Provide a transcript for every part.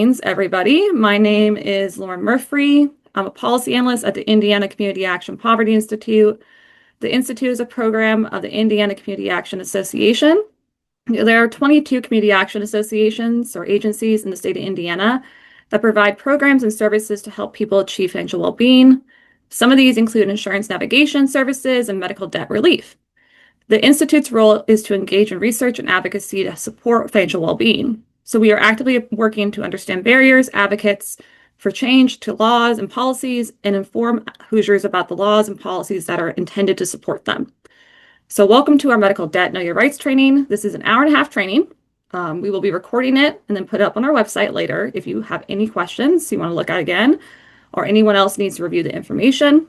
Everybody. My name is Lauren Murphy. I'm a policy analyst at the Indiana Community Action Poverty Institute. The Institute is a program of the Indiana Community Action Association. There are 22 community action associations or agencies in the state of Indiana that provide programs and services to help people achieve financial well-being. Some of these include insurance navigation services and medical debt relief. The Institute's role is to engage in research and advocacy to support financial well-being. So we are actively working to understand barriers, advocates for change to laws and policies, and inform Hoosiers about the laws and policies that are intended to support them. So welcome to our Medical Debt Know Your Rights training. This is an hour-and-a-half training. We will be recording it and then put it up on our website later if you have any questions you want to look at again, or anyone else needs to review the information.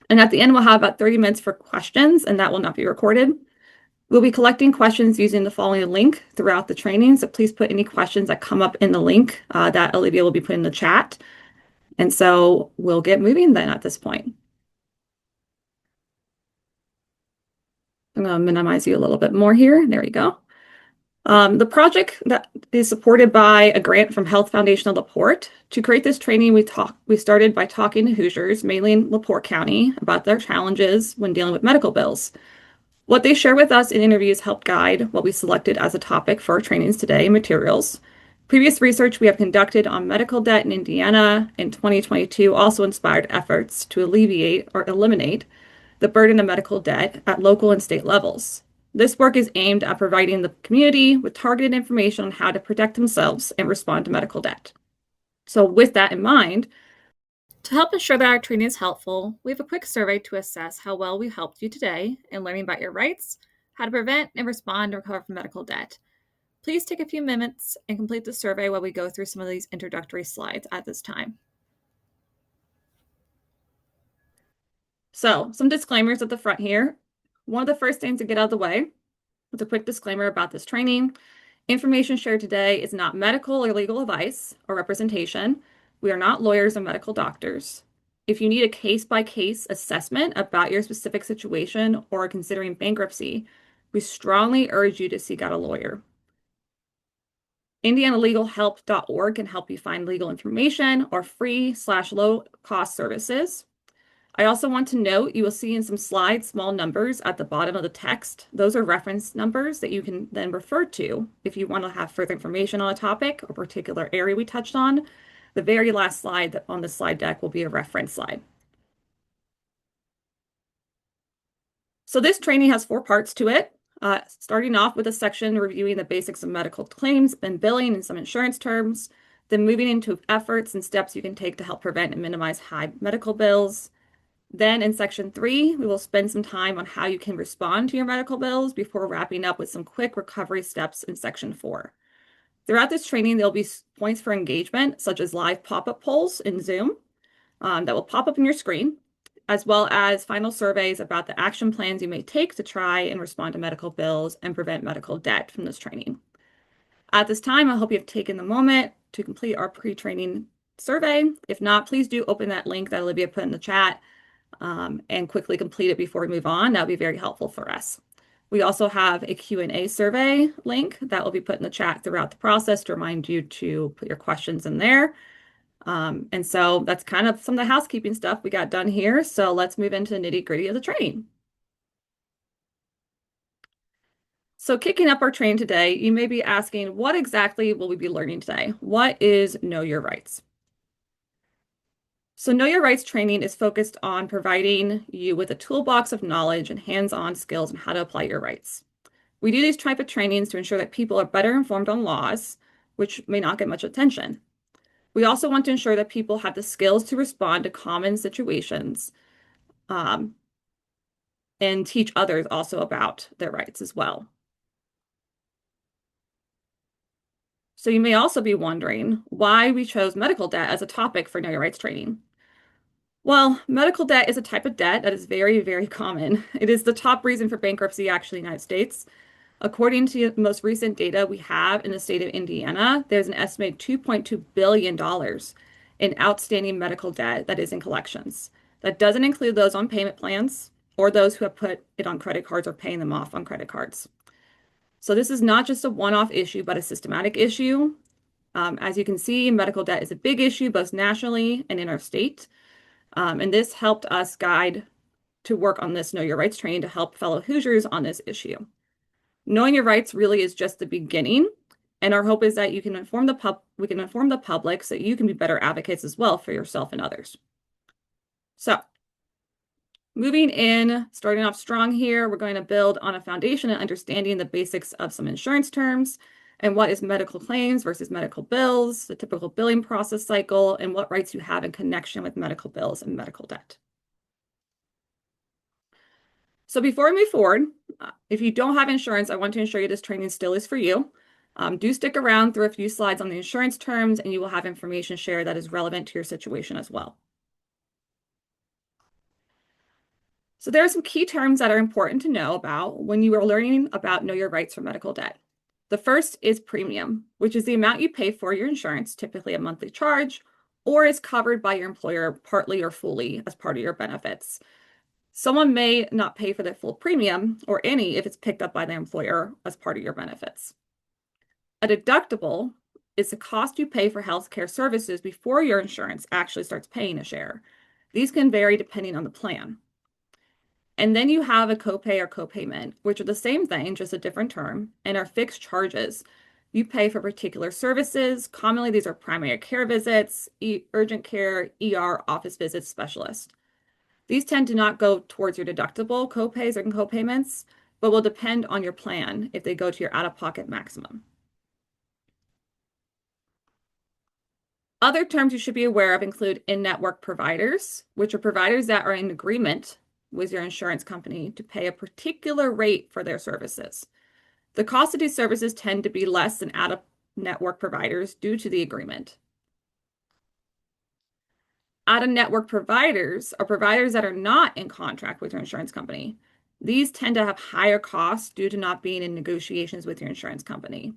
And at the end, we'll have about 30 minutes for questions, and that will not be recorded. We'll be collecting questions using the following link throughout the training, so please put any questions that come up in the link that Olivia will be putting in the chat. And so we'll get moving then at this point. I'm going to minimize you a little bit more here. There you go. The project that is supported by a grant from Health Foundation of LaPorte. To create this training, we started by talking to Hoosiers, mainly in LaPorte County, about their challenges when dealing with medical bills. What they share with us in interviews helped guide what we selected as a topic for our trainings today and materials. Previous research we have conducted on medical debt in Indiana in 2022 also inspired efforts to alleviate or eliminate the burden of medical debt at local and state levels. This work is aimed at providing the community with targeted information on how to protect themselves and respond to medical debt. So with that in mind, to help ensure that our training is helpful, we have a quick survey to assess how well we helped you today in learning about your rights, how to prevent and respond to recover from medical debt. Please take a few minutes and complete the survey while we go through some of these introductory slides at this time. So, some disclaimers at the front here. One of the first things to get out of the way is a quick disclaimer about this training. Information shared today is not medical or legal advice or representation. We are not lawyers or medical doctors. If you need a case-by-case assessment about your specific situation or considering bankruptcy, we strongly urge you to seek out a lawyer. IndianaLegalHelp.org can help you find legal information or free/low-cost services. I also want to note you will see in some slides small numbers at the bottom of the text. Those are reference numbers that you can then refer to if you want to have further information on a topic or particular area we touched on. The very last slide on the slide deck will be a reference slide. So this training has 4 parts to it. Starting off with a section reviewing the basics of medical claims and billing and some insurance terms, then moving into efforts and steps you can take to help prevent and minimize high medical bills. Then in section 3, we will spend some time on how you can respond to your medical bills before wrapping up with some quick recovery steps in section 4. Throughout this training, there'll be points for engagement, such as live pop-up polls in Zoom that will pop up on your screen, as well as final surveys about the action plans you may take to try and respond to medical bills and prevent medical debt from this training. At this time, I hope you've taken the moment to complete our pre-training survey. If not, please do open that link that Olivia put in the chat and quickly complete it before we move on. That would be very helpful for us. We also have a Q&A survey link that will be put in the chat throughout the process to remind you to put your questions in there. And so that's kind of some of the housekeeping stuff we got done here. So let's move into the nitty-gritty of the training. So kicking up our training today, you may be asking, what exactly will we be learning today? What is Know Your Rights? So Know Your Rights training is focused on providing you with a toolbox of knowledge and hands-on skills on how to apply your rights. We do these type of trainings to ensure that people are better informed on laws, which may not get much attention. We also want to ensure that people have the skills to respond to common situations and teach others also about their rights as well. So you may also be wondering why we chose medical debt as a topic for Know Your Rights training. Well, medical debt is a type of debt that is very, very common. It is the top reason for bankruptcy actually in the United States. According to the most recent data we have in the state of Indiana, there's an estimated $2.2 billion in outstanding medical debt that is in collections. That doesn't include those on payment plans or those who have put it on credit cards or paying them off on credit cards. So this is not just a one-off issue, but a systematic issue. As you can see, medical debt is a big issue both nationally and in our state. And this helped us guide to work on this Know Your Rights training to help fellow Hoosiers on this issue. Knowing your rights really is just the beginning, and our hope is that you can we can inform the public so you can be better advocates as well for yourself and others. So, moving in, starting off strong here, we're going to build on a foundation and understanding the basics of some insurance terms and what is medical claims versus medical bills, the typical billing process cycle, and what rights you have in connection with medical bills and medical debt. So before we move forward, if you don't have insurance, I want to ensure you this training still is for you. Do stick around through a few slides on the insurance terms, and you will have information shared that is relevant to your situation as well. So there are some key terms that are important to know about when you are learning about Know Your Rights for medical debt. The first is premium, which is the amount you pay for your insurance, typically a monthly charge, or is covered by your employer partly or fully as part of your benefits. Someone may not pay for the full premium or any if it's picked up by the employer as part of your benefits. A deductible is the cost you pay for healthcare services before your insurance actually starts paying a share. These can vary depending on the plan. And then you have a copay or copayment, which are the same thing, just a different term, and are fixed charges. You pay for particular services. Commonly, these are primary care visits, urgent care, ER, office visits, specialists. These tend to not go towards your deductible copays and copayments, but will depend on your plan if they go to your out-of-pocket maximum. Other terms you should be aware of include in-network providers, which are providers that are in agreement with your insurance company to pay a particular rate for their services. The cost of these services tend to be less than out-of-network providers due to the agreement. Out-of-network providers are providers that are not in contract with your insurance company. These tend to have higher costs due to not being in negotiations with your insurance company.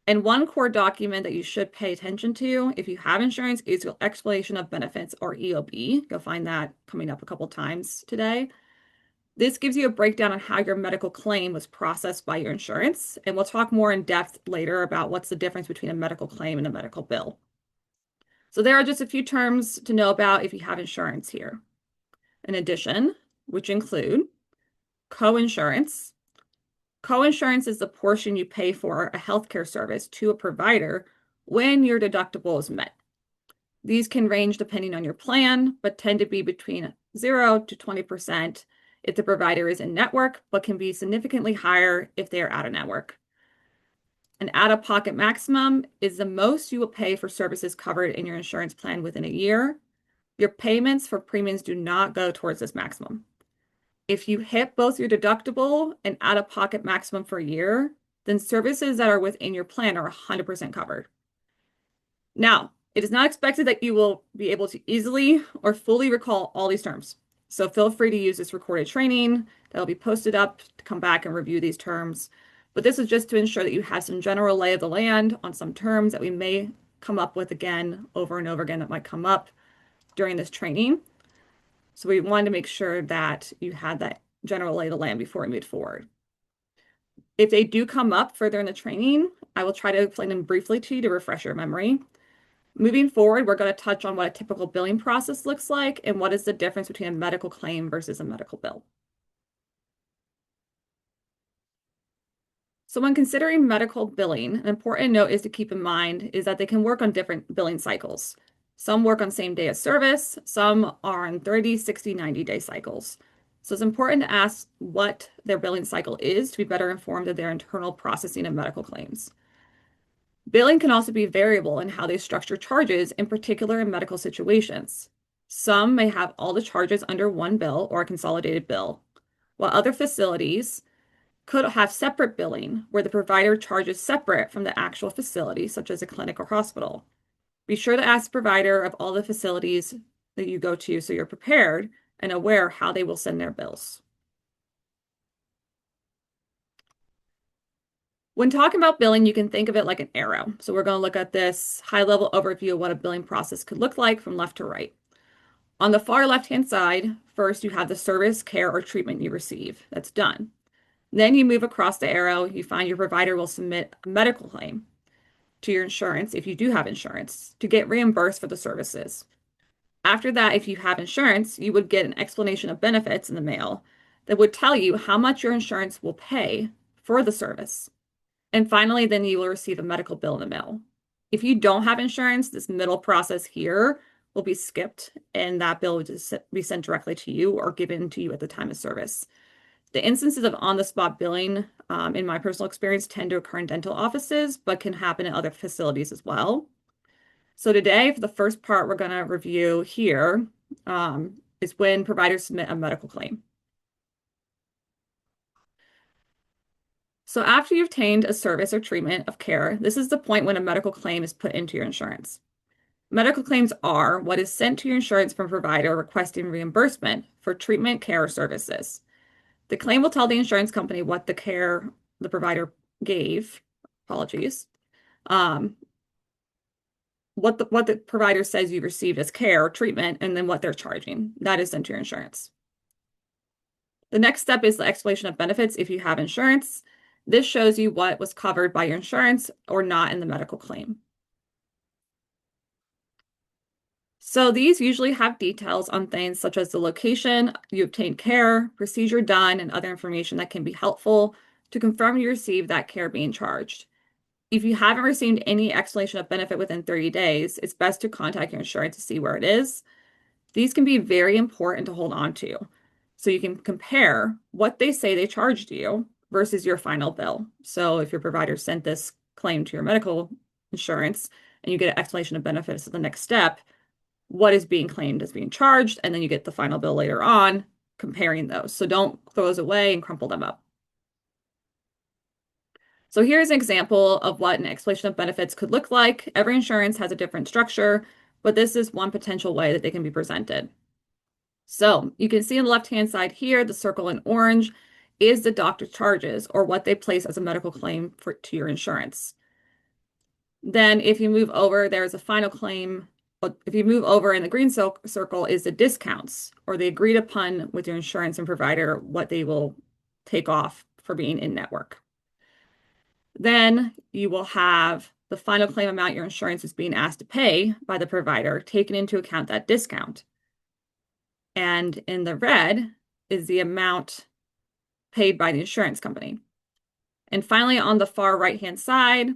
And one core document that you should pay attention to if you have insurance is your explanation of benefits, or EOB. You'll find that coming up a couple times today. This gives you a breakdown on how your medical claim was processed by your insurance, and we'll talk more in depth later about what's the difference between a medical claim and a medical bill. So there are just a few terms to know about if you have insurance here. In addition, which include coinsurance. Coinsurance is the portion you pay for a healthcare service to a provider when your deductible is met. These can range depending on your plan, but tend to be between 0 to 20% if the provider is in network, but can be significantly higher if they are out of network. An out-of-pocket maximum is the most you will pay for services covered in your insurance plan within a year. Your payments for premiums do not go towards this maximum. If you hit both your deductible and out-of-pocket maximum for a year, then services that are within your plan are 100% covered. Now, it is not expected that you will be able to easily or fully recall all these terms. So feel free to use this recorded training that will be posted up to come back and review these terms. But this is just to ensure that you have some general lay of the land on some terms that we may come up with again, over and over again, that might come up during this training. So we wanted to make sure that you had that general lay of the land before we moved forward. If they do come up further in the training, I will try to explain them briefly to you to refresh your memory. Moving forward, we're going to touch on what a typical billing process looks like and what is the difference between a medical claim versus a medical bill. So when considering medical billing, an important note is to keep in mind is that they can work on different billing cycles. Some work on same day of service, some are on 30, 60, 90-day cycles. So it's important to ask what their billing cycle is to be better informed of their internal processing of medical claims. Billing can also be variable in how they structure charges, in particular in medical situations. Some may have all the charges under one bill or a consolidated bill, while other facilities could have separate billing where the provider charges separate from the actual facility, such as a clinic or hospital. Be sure to ask the provider of all the facilities that you go to so you're prepared and aware how they will send their bills. When talking about billing, you can think of it like an arrow. So we're going to look at this high-level overview of what a billing process could look like from left to right. On the far left-hand side, first you have the service, care, or treatment you receive. That's done. Then you move across the arrow, you find your provider will submit a medical claim. to your insurance if you do have insurance to get reimbursed for the services. After that, if you have insurance, you would get an explanation of benefits in the mail that would tell you how much your insurance will pay for the service. And finally, then you will receive a medical bill in the mail. If you don't have insurance, this middle process here will be skipped, and that bill would just be sent directly to you or given to you at the time of service. The instances of on-the-spot billing, in my personal experience, tend to occur in dental offices, but can happen in other facilities as well. So today, for the first part we're going to review here, is when providers submit a medical claim. So after you've obtained a service or treatment of care, this is the point when a medical claim is put into your insurance. Medical claims are what is sent to your insurance from a provider requesting reimbursement for treatment, care, or services. The claim will tell the insurance company what the care the provider gave, apologies, what the provider says you received as care or treatment, and then what they're charging. That is sent to your insurance. The next step is the explanation of benefits if you have insurance. This shows you what was covered by your insurance or not in the medical claim. So these usually have details on things such as the location you obtained care, procedure done, and other information that can be helpful to confirm you received that care being charged. If you haven't received any explanation of benefit within 30 days, it's best to contact your insurance to see where it is. These can be very important to hold on to, so you can compare what they say they charged you versus your final bill. So if your provider sent this claim to your medical insurance and you get an explanation of benefits at the next step, what is being claimed as being charged, and then you get the final bill later on, comparing those. So don't throw those away and crumple them up. So here's an example of what an explanation of benefits could look like. Every insurance has a different structure, but this is one potential way that they can be presented. So you can see on the left-hand side here, the circle in orange is the doctor's charges or what they place as a medical claim to your insurance. Then if you move over, there's a final claim. If you move over in the green circle is the discounts or the agreed upon with your insurance and provider what they will take off for being in network. Then you will have the final claim amount your insurance is being asked to pay by the provider, taking into account that discount. And in the red is the amount paid by the insurance company. And finally, on the far right-hand side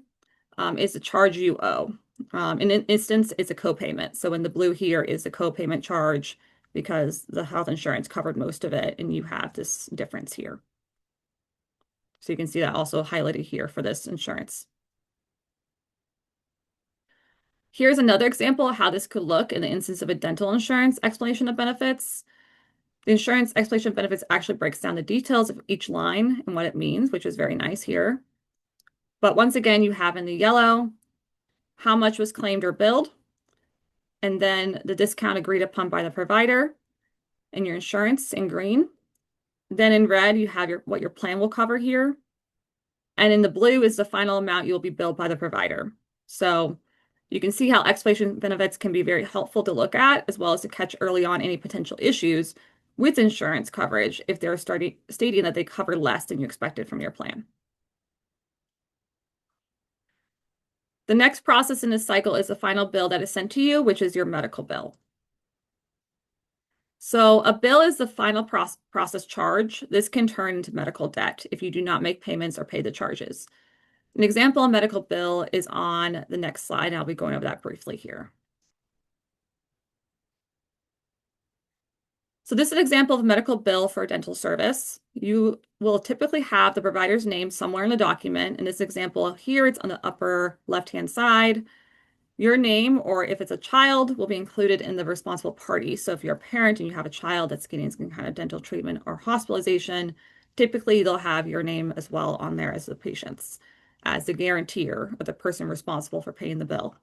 is the charge you owe. In an instance, it's a copayment. So in the blue here is the copayment charge because the health insurance covered most of it, and you have this difference here. So you can see that also highlighted here for this insurance. Here's another example of how this could look in the instance of a dental insurance explanation of benefits. The insurance explanation of benefits actually breaks down the details of each line and what it means, which is very nice here. But once again, you have in the yellow how much was claimed or billed, and then the discount agreed upon by the provider and your insurance in green. Then in red, you have what your plan will cover here. And in the blue is the final amount you'll be billed by the provider. So you can see how explanation benefits can be very helpful to look at, as well as to catch early on any potential issues with insurance coverage if they're stating that they cover less than you expected from your plan. The next process in this cycle is the final bill that is sent to you, which is your medical bill. So a bill is the final process charge. This can turn into medical debt if you do not make payments or pay the charges. An example of medical bill is on the next slide, and I'll be going over that briefly here. So this is an example of a medical bill for a dental service. You will typically have the provider's name somewhere in the document. In this example here, it's on the upper left-hand side. Your name, or if it's a child, will be included in the responsible party. So if you're a parent and you have a child that's getting some kind of dental treatment or hospitalization, typically they'll have your name as well on there as the patient's, as the guarantor or the person responsible for paying the bill.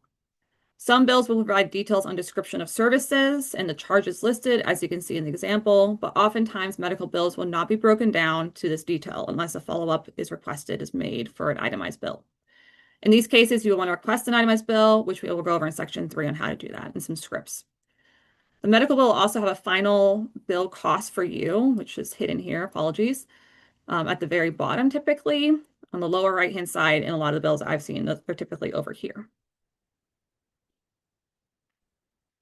Some bills will provide details on description of services and the charges listed, as you can see in the example, but oftentimes medical bills will not be broken down to this detail unless a follow-up is requested is made for an itemized bill. In these cases, you will want to request an itemized bill, which we will go over in section 3 on how to do that and some scripts. The medical bill will also have a final bill cost for you, which is hidden here, apologies, at the very bottom typically. on the lower right-hand side in a lot of the bills I've seen. They're typically over here.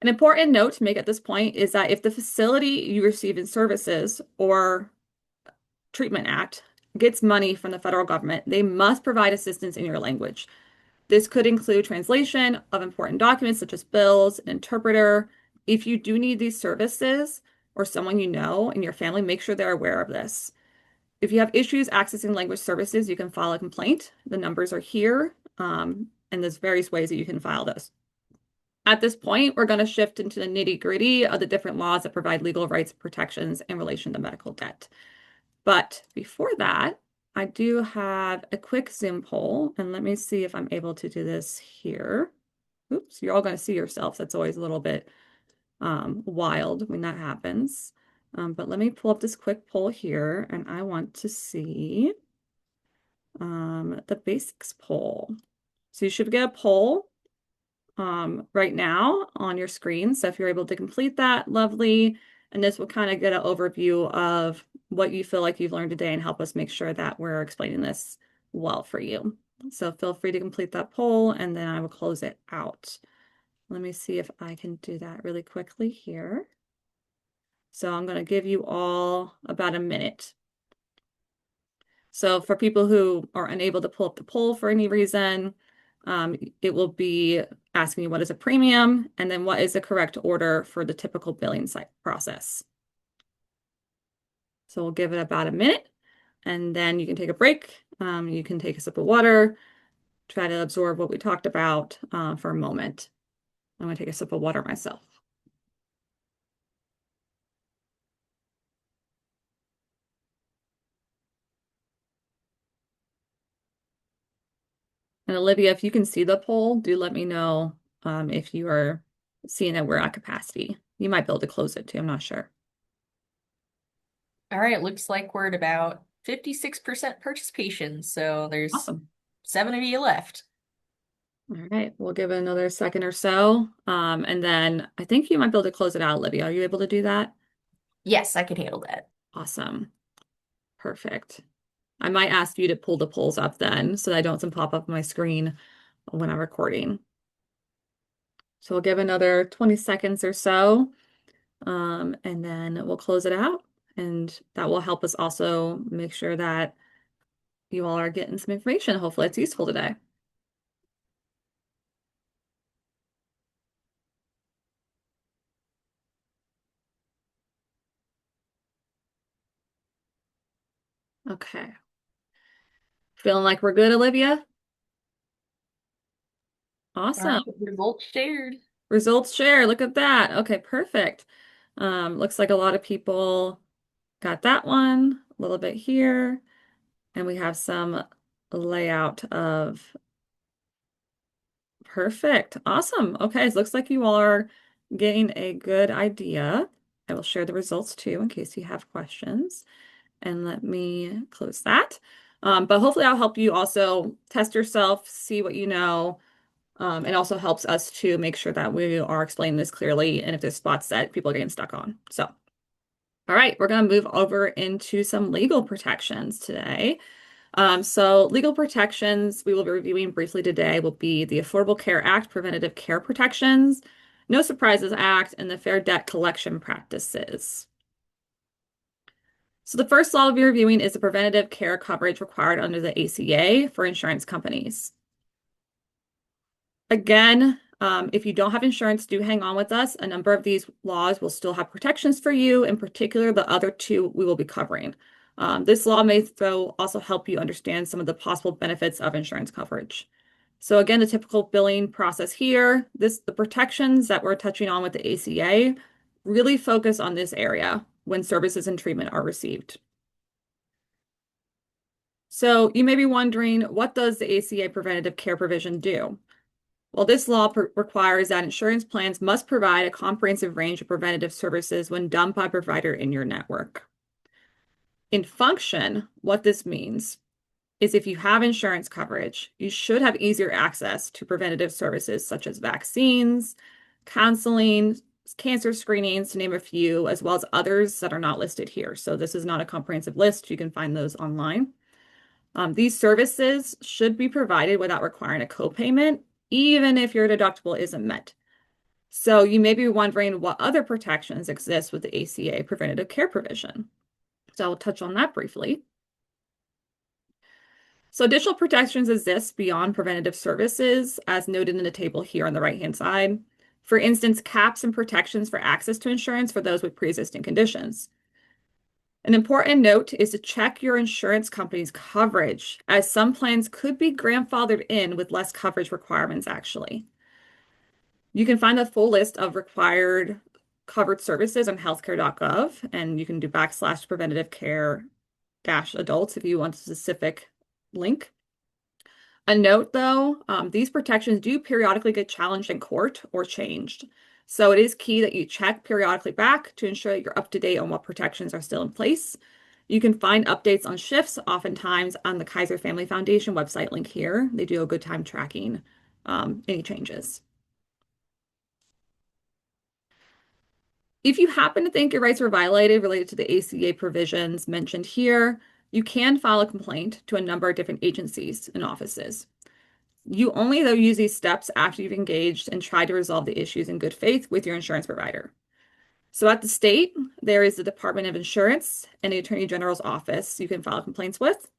An important note to make at this point is that if the facility you receive in services or Treatment Act gets money from the federal government, they must provide assistance in your language. This could include translation of important documents such as bills, an interpreter. If you do need these services or someone you know in your family, make sure they're aware of this. If you have issues accessing language services, you can file a complaint. The numbers are here, and there's various ways that you can file those. At this point, we're going to shift into the nitty-gritty of the different laws that provide legal rights protections in relation to medical debt. But before that, I do have a quick Zoom poll, and let me see if I'm able to do this here. Oops, you're all going to see yourselves. That's always a little bit wild when that happens. But let me pull up this quick poll here, and I want to see the basics poll. So you should get a poll right now on your screen. So if you're able to complete that, lovely. And this will kind of get an overview of what you feel like you've learned today and help us make sure that we're explaining this well for you. So feel free to complete that poll and then I will close it out. Let me see if I can do that really quickly here. So I'm going to give you all about a minute. So for people who are unable to pull up the poll for any reason, it will be asking you what is a premium and then what is the correct order for the typical billing process. So we'll give it about a minute and then you can take a break. You can take a sip of water, try to absorb what we talked about for a moment. I'm going to take a sip of water myself. And Olivia, if you can see the poll, do let me know if you are seeing that we're at capacity. You might be able to close it too, I'm not sure. All right, looks like we're at about 56% participation, so there's Awesome. 7 of you left. All right, we'll give it another second or so. And then I think you might be able to close it out, Olivia. Are you able to do that? Yes, I can handle that. Awesome. Perfect. I might ask you to pull the polls up then so that I don't pop up on my screen when I'm recording. So we'll give another 20 seconds or so, and then we'll close it out. And that will help us also make sure that you all are getting some information. Hopefully it's useful today. Okay. Feeling like we're good, Olivia? All right, Awesome. results shared. Results share. Look at that. Okay, perfect. Looks like a lot of people got that one, a little bit here, and we have some layout of perfect. Awesome. Okay, it looks like you all are getting a good idea. I will share the results too in case you have questions. And let me close that. But hopefully I'll help you also test yourself, see what you know. It also helps us to make sure that we are explaining this clearly and if there's spots that people are getting stuck on. So, all right, we're going to move over into some legal protections today. So legal protections we will be reviewing briefly today will be the Affordable Care Act Preventative Care Protections, No Surprises Act, and the Fair Debt Collection Practices. So the first law we'll be reviewing is the preventative care coverage required under the ACA for insurance companies. Again, if you don't have insurance, do hang on with us. A number of these laws will still have protections for you. In particular, the other two we will be covering. This law may also help you understand some of the possible benefits of insurance coverage. So again, the typical billing process here, the protections that we're touching on with the ACA really focus on this area when services and treatment are received. So you may be wondering, what does the ACA preventative care provision do? Well, this law requires that insurance plans must provide a comprehensive range of preventative services when done by a provider in your network. In function, what this means is if you have insurance coverage, you should have easier access to preventative services such as vaccines, counseling, cancer screenings, to name a few, as well as others that are not listed here. So this is not a comprehensive list. You can find those online. These services should be provided without requiring a copayment, even if your deductible isn't met. So you may be wondering what other protections exist with the ACA preventative care provision. So I'll touch on that briefly. So additional protections exist beyond preventative services, as noted in the table here on the right-hand side. For instance, caps and protections for access to insurance for those with pre-existing conditions. An important note is to check your insurance company's coverage, as some plans could be grandfathered in with less coverage requirements, actually. You can find the full list of required covered services on healthcare.gov, and you can do /preventative care -adults if you want a specific link. A note though, these protections do periodically get challenged in court or changed. So it is key that you check periodically back to ensure that you're up to date on what protections are still in place. You can find updates on shifts oftentimes on the Kaiser Family Foundation website link here. They do a good time tracking any changes. If you happen to think your rights were violated related to the ACA provisions mentioned here, you can file a complaint to a number of different agencies and offices. You only, though, use these steps after you've engaged and tried to resolve the issues in good faith with your insurance provider. So at the state, there is the Department of Insurance and the Attorney General's office you can file complaints with.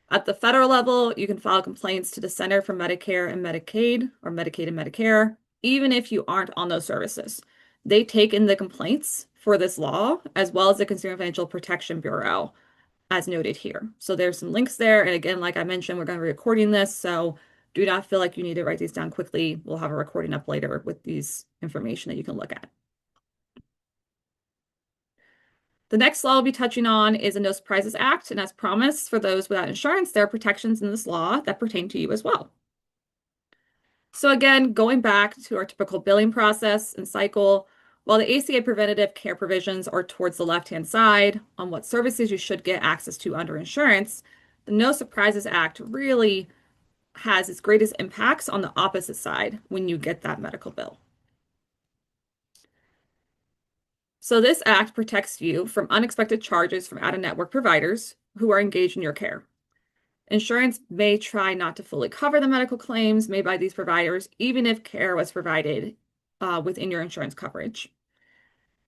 At the federal level, you can file complaints to the Center for Medicare and Medicaid, or Medicaid and Medicare, even if you aren't on those services. They take in the complaints for this law, as well as the Consumer Financial Protection Bureau, as noted here. So there's some links there. And again, like I mentioned, we're going to be recording this, so do not feel like you need to write these down quickly. We'll have a recording up later with these information that you can look at. The next law we'll be touching on is the No Surprises Act, and as promised, for those without insurance, there are protections in this law that pertain to you as well. So again, going back to our typical billing process and cycle, while the ACA preventative care provisions are towards the left-hand side on what services you should get access to under insurance, the No Surprises Act really has its greatest impacts on the opposite side when you get that medical bill. So this act protects you from unexpected charges from out-of-network providers who are engaged in your care. Insurance may try not to fully cover the medical claims made by these providers, even if care was provided within your insurance coverage.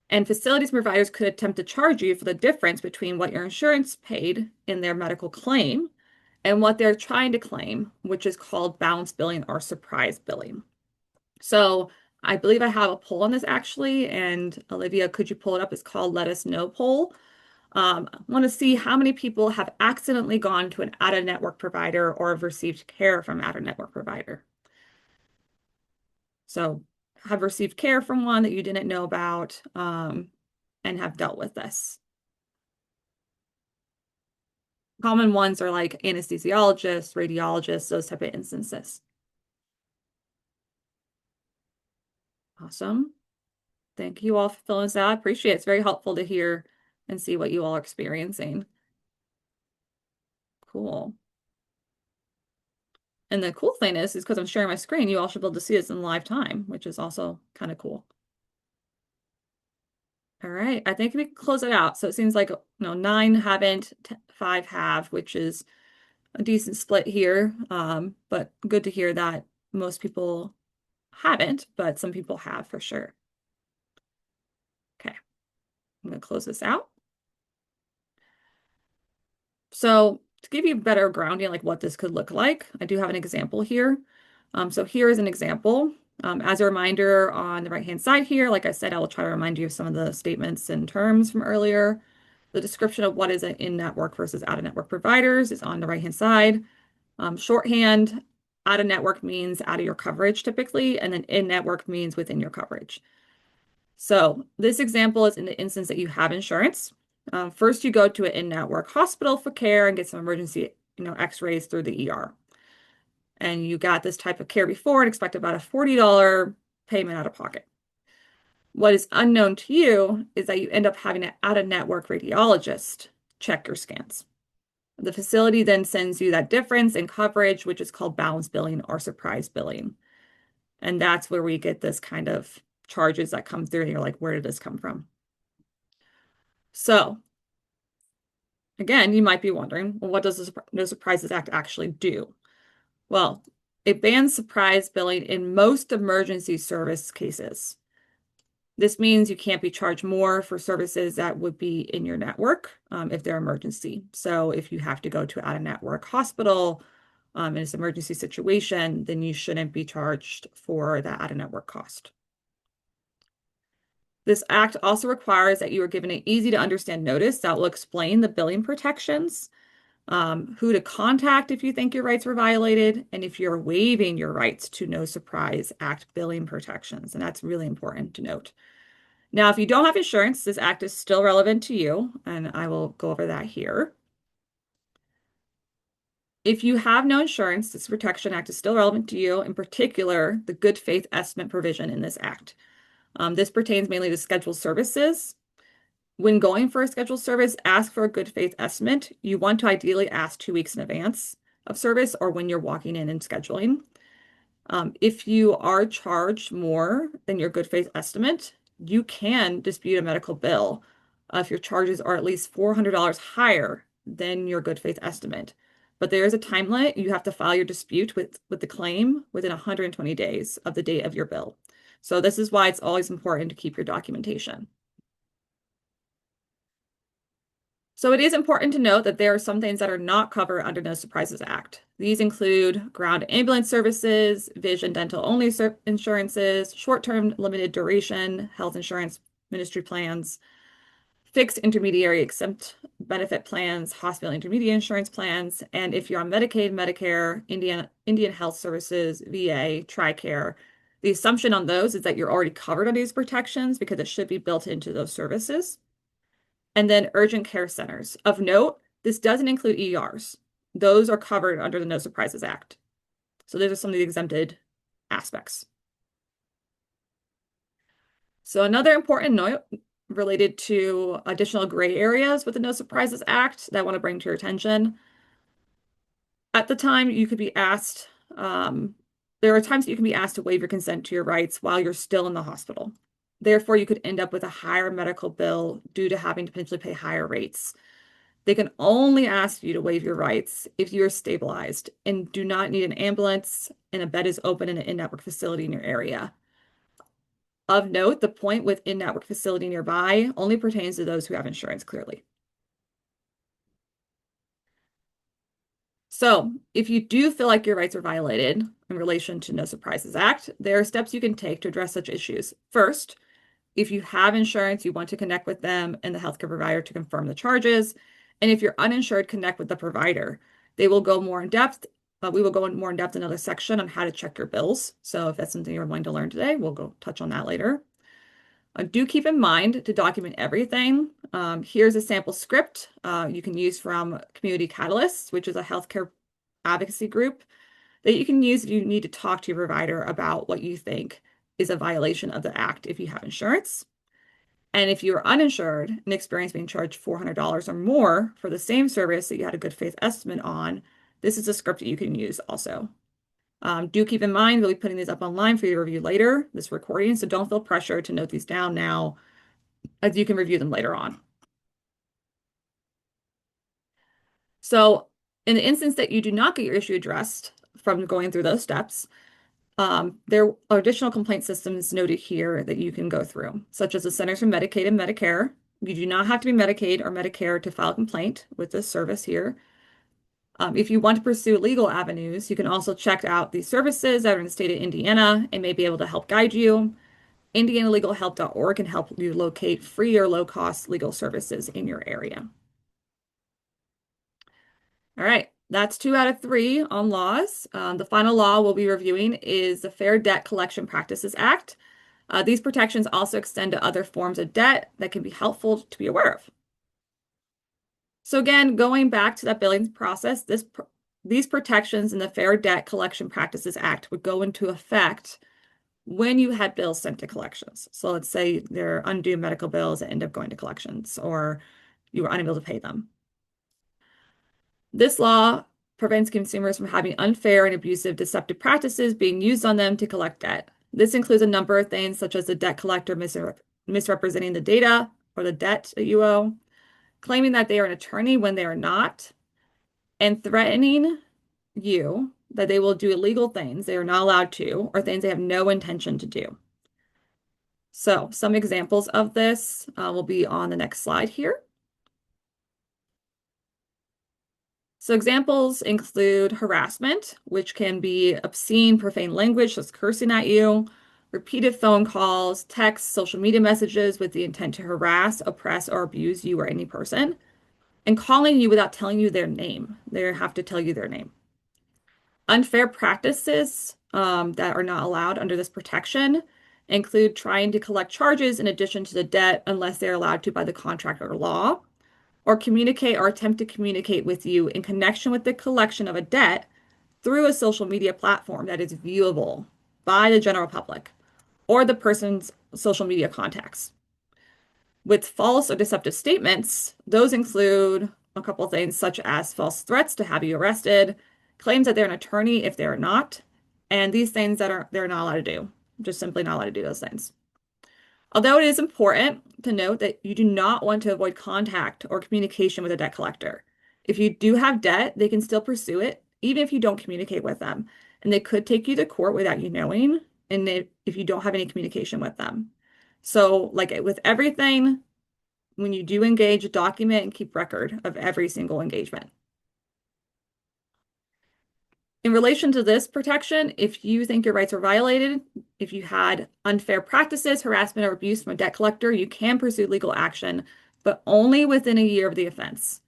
And facilities providers could attempt to charge you for the difference between what your insurance paid in their medical claim and what they're trying to claim, which is called balance billing or surprise billing. So I believe I have a poll on this actually, and Olivia, could you pull it up? It's called Let Us Know poll. I want to see how many people have accidentally gone to an out-of-network provider or have received care from an out-of-network provider. So have received care from one that you didn't know about and have dealt with this. Common ones are like anesthesiologists, radiologists, those type of instances. Awesome. Thank you all for filling this out. I appreciate it. It's very helpful to hear and see what you all are experiencing. Cool. And the cool thing is because I'm sharing my screen, you all should be able to see this in live time, which is also kind of cool. All right, I think we can close it out. So it seems like 9 haven't, 5 have, which is a decent split here. But good to hear that most people haven't, but some people have for sure. Okay, I'm gonna close this out. So to give you better grounding, like what this could look like, I do have an example here. So here is an example. As a reminder on the right-hand side here, like I said, I will try to remind you of some of the statements and terms from earlier. The description of what is an in-network versus out-of-network providers is on the right-hand side. Shorthand, out-of-network means out of your coverage typically, and then in-network means within your coverage. So this example is in the instance that you have insurance. First, you go to an in-network hospital for care and get some emergency, x-rays through the ER. And you got this type of care before and expect about a $40 payment out of pocket. What is unknown to you is that you end up having an out-of-network radiologist check your scans. The facility then sends you that difference in coverage, which is called balance billing or surprise billing. And that's where we get this kind of charges that come through and you're like, where did this come from? So Again, you might be wondering, well, what does the No Surprises Act actually do? Well, it bans surprise billing in most emergency service cases. This means you can't be charged more for services that would be in your network if they're emergency. So if you have to go to out-of-network hospital in this emergency situation, then you shouldn't be charged for that out-of-network cost. This act also requires that you are given an easy to understand notice that will explain the billing protections, who to contact if you think your rights were violated, and if you're waiving your rights to No Surprise Act billing protections. And that's really important to note. Now, if you don't have insurance, this act is still relevant to you, and I will go over that here. If you have no insurance, this Protection Act is still relevant to you, in particular, the good faith estimate provision in this act. This pertains mainly to scheduled services. When going for a scheduled service, ask for a good faith estimate. You want to ideally ask 2 weeks in advance of service or when you're walking in and scheduling. If you are charged more than your good faith estimate, you can dispute a medical bill if your charges are at least $400 higher than your good faith estimate. But there is a time limit. You have to file your dispute with the claim within 120 days of the date of your bill. So this is why it's always important to keep your documentation. So it is important to note that there are some things that are not covered under No Surprises Act. These include ground ambulance services, vision dental only insurances, short-term limited duration health insurance ministry plans, fixed intermediary exempt benefit plans, hospital intermediate insurance plans, and if you're on Medicaid, Medicare, Indian Health Services, VA, TRICARE, the assumption on those is that you're already covered under these protections because it should be built into those services. And then urgent care centers. Of note, this doesn't include ERs. Those are covered under the No Surprises Act. So those are some of the exempted aspects. So another important note related to additional gray areas with the No Surprises Act that I want to bring to your attention. At the time, you could be asked, there are times that you can be asked to waive your consent to your rights while you're still in the hospital. Therefore, you could end up with a higher medical bill due to having to potentially pay higher rates. They can only ask you to waive your rights if you are stabilized and do not need an ambulance and a bed is open in an in-network facility in your area. Of note, the point with in-network facility nearby only pertains to those who have insurance clearly. So if you do feel like your rights are violated in relation to No Surprises Act, there are steps you can take to address such issues. First, if you have insurance, you want to connect with them and the healthcare provider to confirm the charges. And if you're uninsured, connect with the provider. They will go more in depth. We will go in more in depth in another section on how to check your bills. So if that's something you're wanting to learn today, we'll go touch on that later. Do keep in mind to document everything. Here's a sample script you can use from Community Catalyst, which is a healthcare advocacy group that you can use if you need to talk to your provider about what you think is a violation of the act if you have insurance. And if you are uninsured and experience being charged $400 or more for the same service that you had a good faith estimate on, this is a script that you can use also. Do keep in mind, we'll be putting these up online for you to review later, this recording, so don't feel pressure to note these down now, as you can review them later on. So in the instance that you do not get your issue addressed from going through those steps, there are additional complaint systems noted here that you can go through, such as the Centers for Medicaid and Medicare. You do not have to be Medicaid or Medicare to file a complaint with this service here. If you want to pursue legal avenues, you can also check out the services that are in the state of Indiana and may be able to help guide you. IndianaLegalHelp.org can help you locate free or low-cost legal services in your area. All right, that's 2 out of 3 on laws. The final law we'll be reviewing is the Fair Debt Collection Practices Act. These protections also extend to other forms of debt that can be helpful to be aware of. So again, going back to that billing process, these protections in the Fair Debt Collection Practices Act would go into effect when you had bills sent to collections. So let's say they're undue medical bills that end up going to collections, or you were unable to pay them. This law prevents consumers from having unfair and abusive deceptive practices being used on them to collect debt. This includes a number of things such as the debt collector misrepresenting the data or the debt that you owe, claiming that they are an attorney when they are not, and threatening you that they will do illegal things they are not allowed to or things they have no intention to do. So some examples of this will be on the next slide here. So examples include harassment, which can be obscene, profane language, that's cursing at you, repeated phone calls, texts, social media messages with the intent to harass, oppress, or abuse you or any person, and calling you without telling you their name. They have to tell you their name. Unfair practices that are not allowed under this protection include trying to collect charges in addition to the debt unless they're allowed to by the contract or law, or communicate or attempt to communicate with you in connection with the collection of a debt through a social media platform that is viewable by the general public or the person's social media contacts. With false or deceptive statements, those include a couple of things such as false threats to have you arrested, claims that they're an attorney if they're not, and these things that they're not allowed to do. Just simply not allowed to do those things. Although it is important to note that you do not want to avoid contact or communication with a debt collector. If you do have debt, they can still pursue it, even if you don't communicate with them. And they could take you to court without you knowing, and if you don't have any communication with them. So, like with everything, when you do engage, document and keep record of every single engagement. In relation to this protection, if you think your rights were violated, if you had unfair practices, harassment, or abuse from a debt collector, you can pursue legal action, but only within a year of the offense.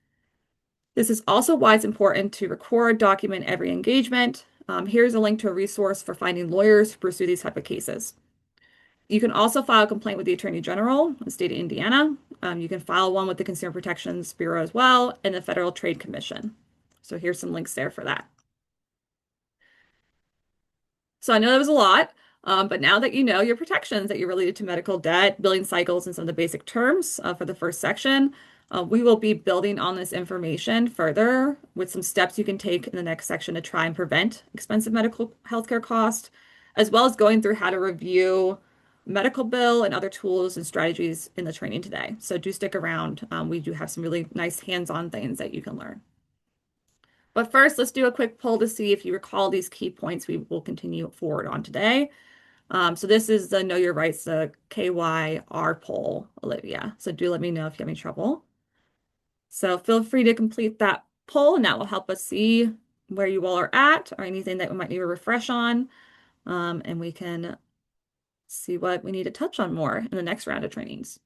This is also why it's important to record, document every engagement. Here's a link to a resource for finding lawyers to pursue these type of cases. You can also file a complaint with the Attorney General in the state of Indiana. You can file one with the Consumer Protections Bureau as well and the Federal Trade Commission. So here's some links there for that. So I know that was a lot, but now that you know your protections that you're related to medical debt, billing cycles, and some of the basic terms for the first section, we will be building on this information further with some steps you can take in the next section to try and prevent expensive medical healthcare costs, as well as going through how to review medical bill and other tools and strategies in the training today. So do stick around. We do have some really nice hands-on things that you can learn. But first, let's do a quick poll to see if you recall these key points we will continue forward on today. So this is the Know Your Rights, the KYR poll, Olivia. So do let me know if you have any trouble. So feel free to complete that poll, and that will help us see where you all are at or anything that we might need to refresh on. And we can see what we need to touch on more in the next round of trainings.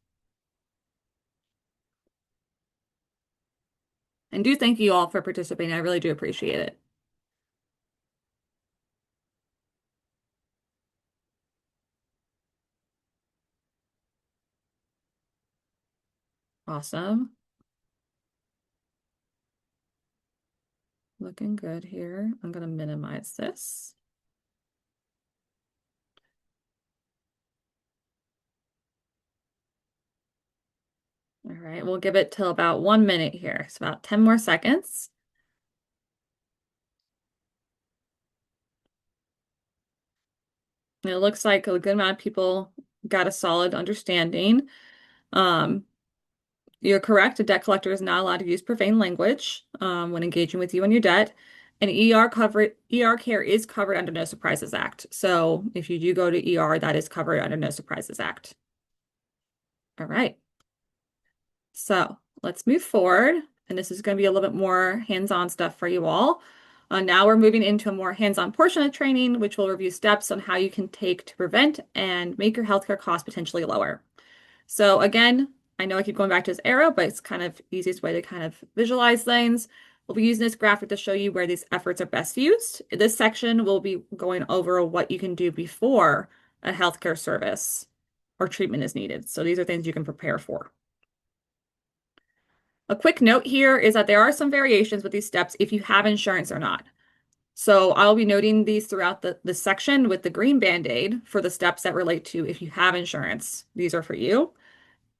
And do thank you all for participating. I really do appreciate it. Awesome. Looking good here. I'm going to minimize this. All right, we'll give it till about 1 minute here. It's about 10 more seconds. And it looks like a good amount of people got a solid understanding. You're correct. A debt collector is not allowed to use profane language when engaging with you on your debt. And ER care is covered under No Surprises Act. So if you do go to ER, that is covered under No Surprises Act. All right. So let's move forward. And this is going to be a little bit more hands-on stuff for you all. Now we're moving into a more hands-on portion of training, which will review steps on how you can take to prevent and make your healthcare costs potentially lower. So again, I know I keep going back to this arrow, but it's kind of easiest way to kind of visualize things. We'll be using this graphic to show you where these efforts are best used. In this section, we'll be going over what you can do before a healthcare service or treatment is needed. So these are things you can prepare for. A quick note here is that there are some variations with these steps if you have insurance or not. So I'll be noting these throughout the section with the green Band-Aid for the steps that relate to if you have insurance. These are for you.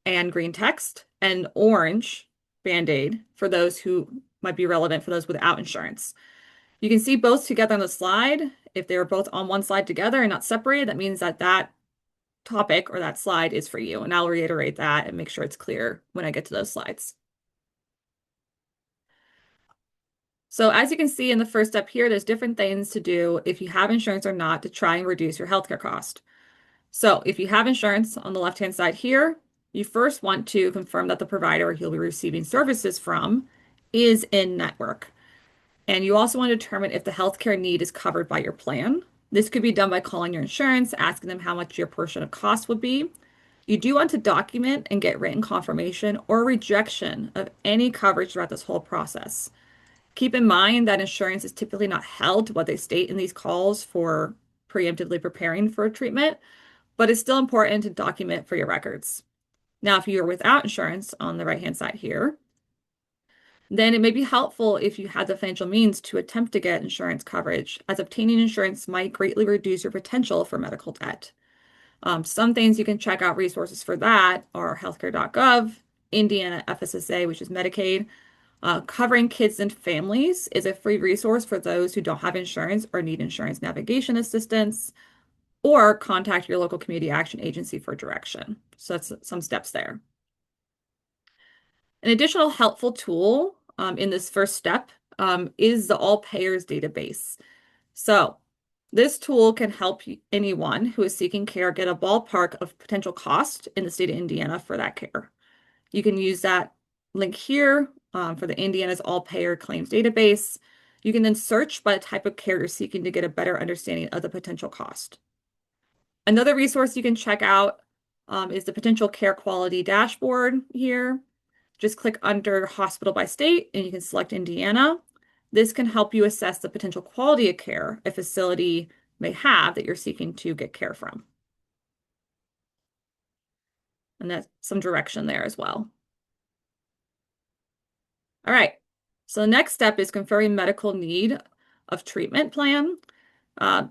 And green text, and orange Band-Aid for those who might be relevant for those without insurance. You can see both together on the slide. If they were both on one slide together and not separated, that means that that topic or that slide is for you. And I'll reiterate that and make sure it's clear when I get to those slides. So as you can see in the first step here, there's different things to do if you have insurance or not to try and reduce your healthcare cost. So if you have insurance on the left-hand side here, you first want to confirm that the provider you'll be receiving services from is in network. And you also want to determine if the healthcare need is covered by your plan. This could be done by calling your insurance, asking them how much your portion of cost would be. You do want to document and get written confirmation or rejection of any coverage throughout this whole process. Keep in mind that insurance is typically not held to what they state in these calls for preemptively preparing for a treatment, but it's still important to document for your records. Now, if you are without insurance on the right-hand side here, then it may be helpful if you have the financial means to attempt to get insurance coverage, as obtaining insurance might greatly reduce your potential for medical debt. Some things you can check out resources for that are healthcare.gov, Indiana FSSA, which is Medicaid. Covering Kids and Families is a free resource for those who don't have insurance or need insurance navigation assistance, or contact your local community action agency for direction. So that's some steps there. An additional helpful tool in this first step is the All Payers database. So this tool can help anyone who is seeking care get a ballpark of potential cost in the state of Indiana for that care. You can use that link here for the Indiana's All Payer Claims database. You can then search by the type of care you're seeking to get a better understanding of the potential cost. Another resource you can check out is the potential care quality dashboard here. Just click under hospital by state and you can select Indiana. This can help you assess the potential quality of care a facility may have that you're seeking to get care from. And that's some direction there as well. All right, so the next step is confirming medical need of treatment plan.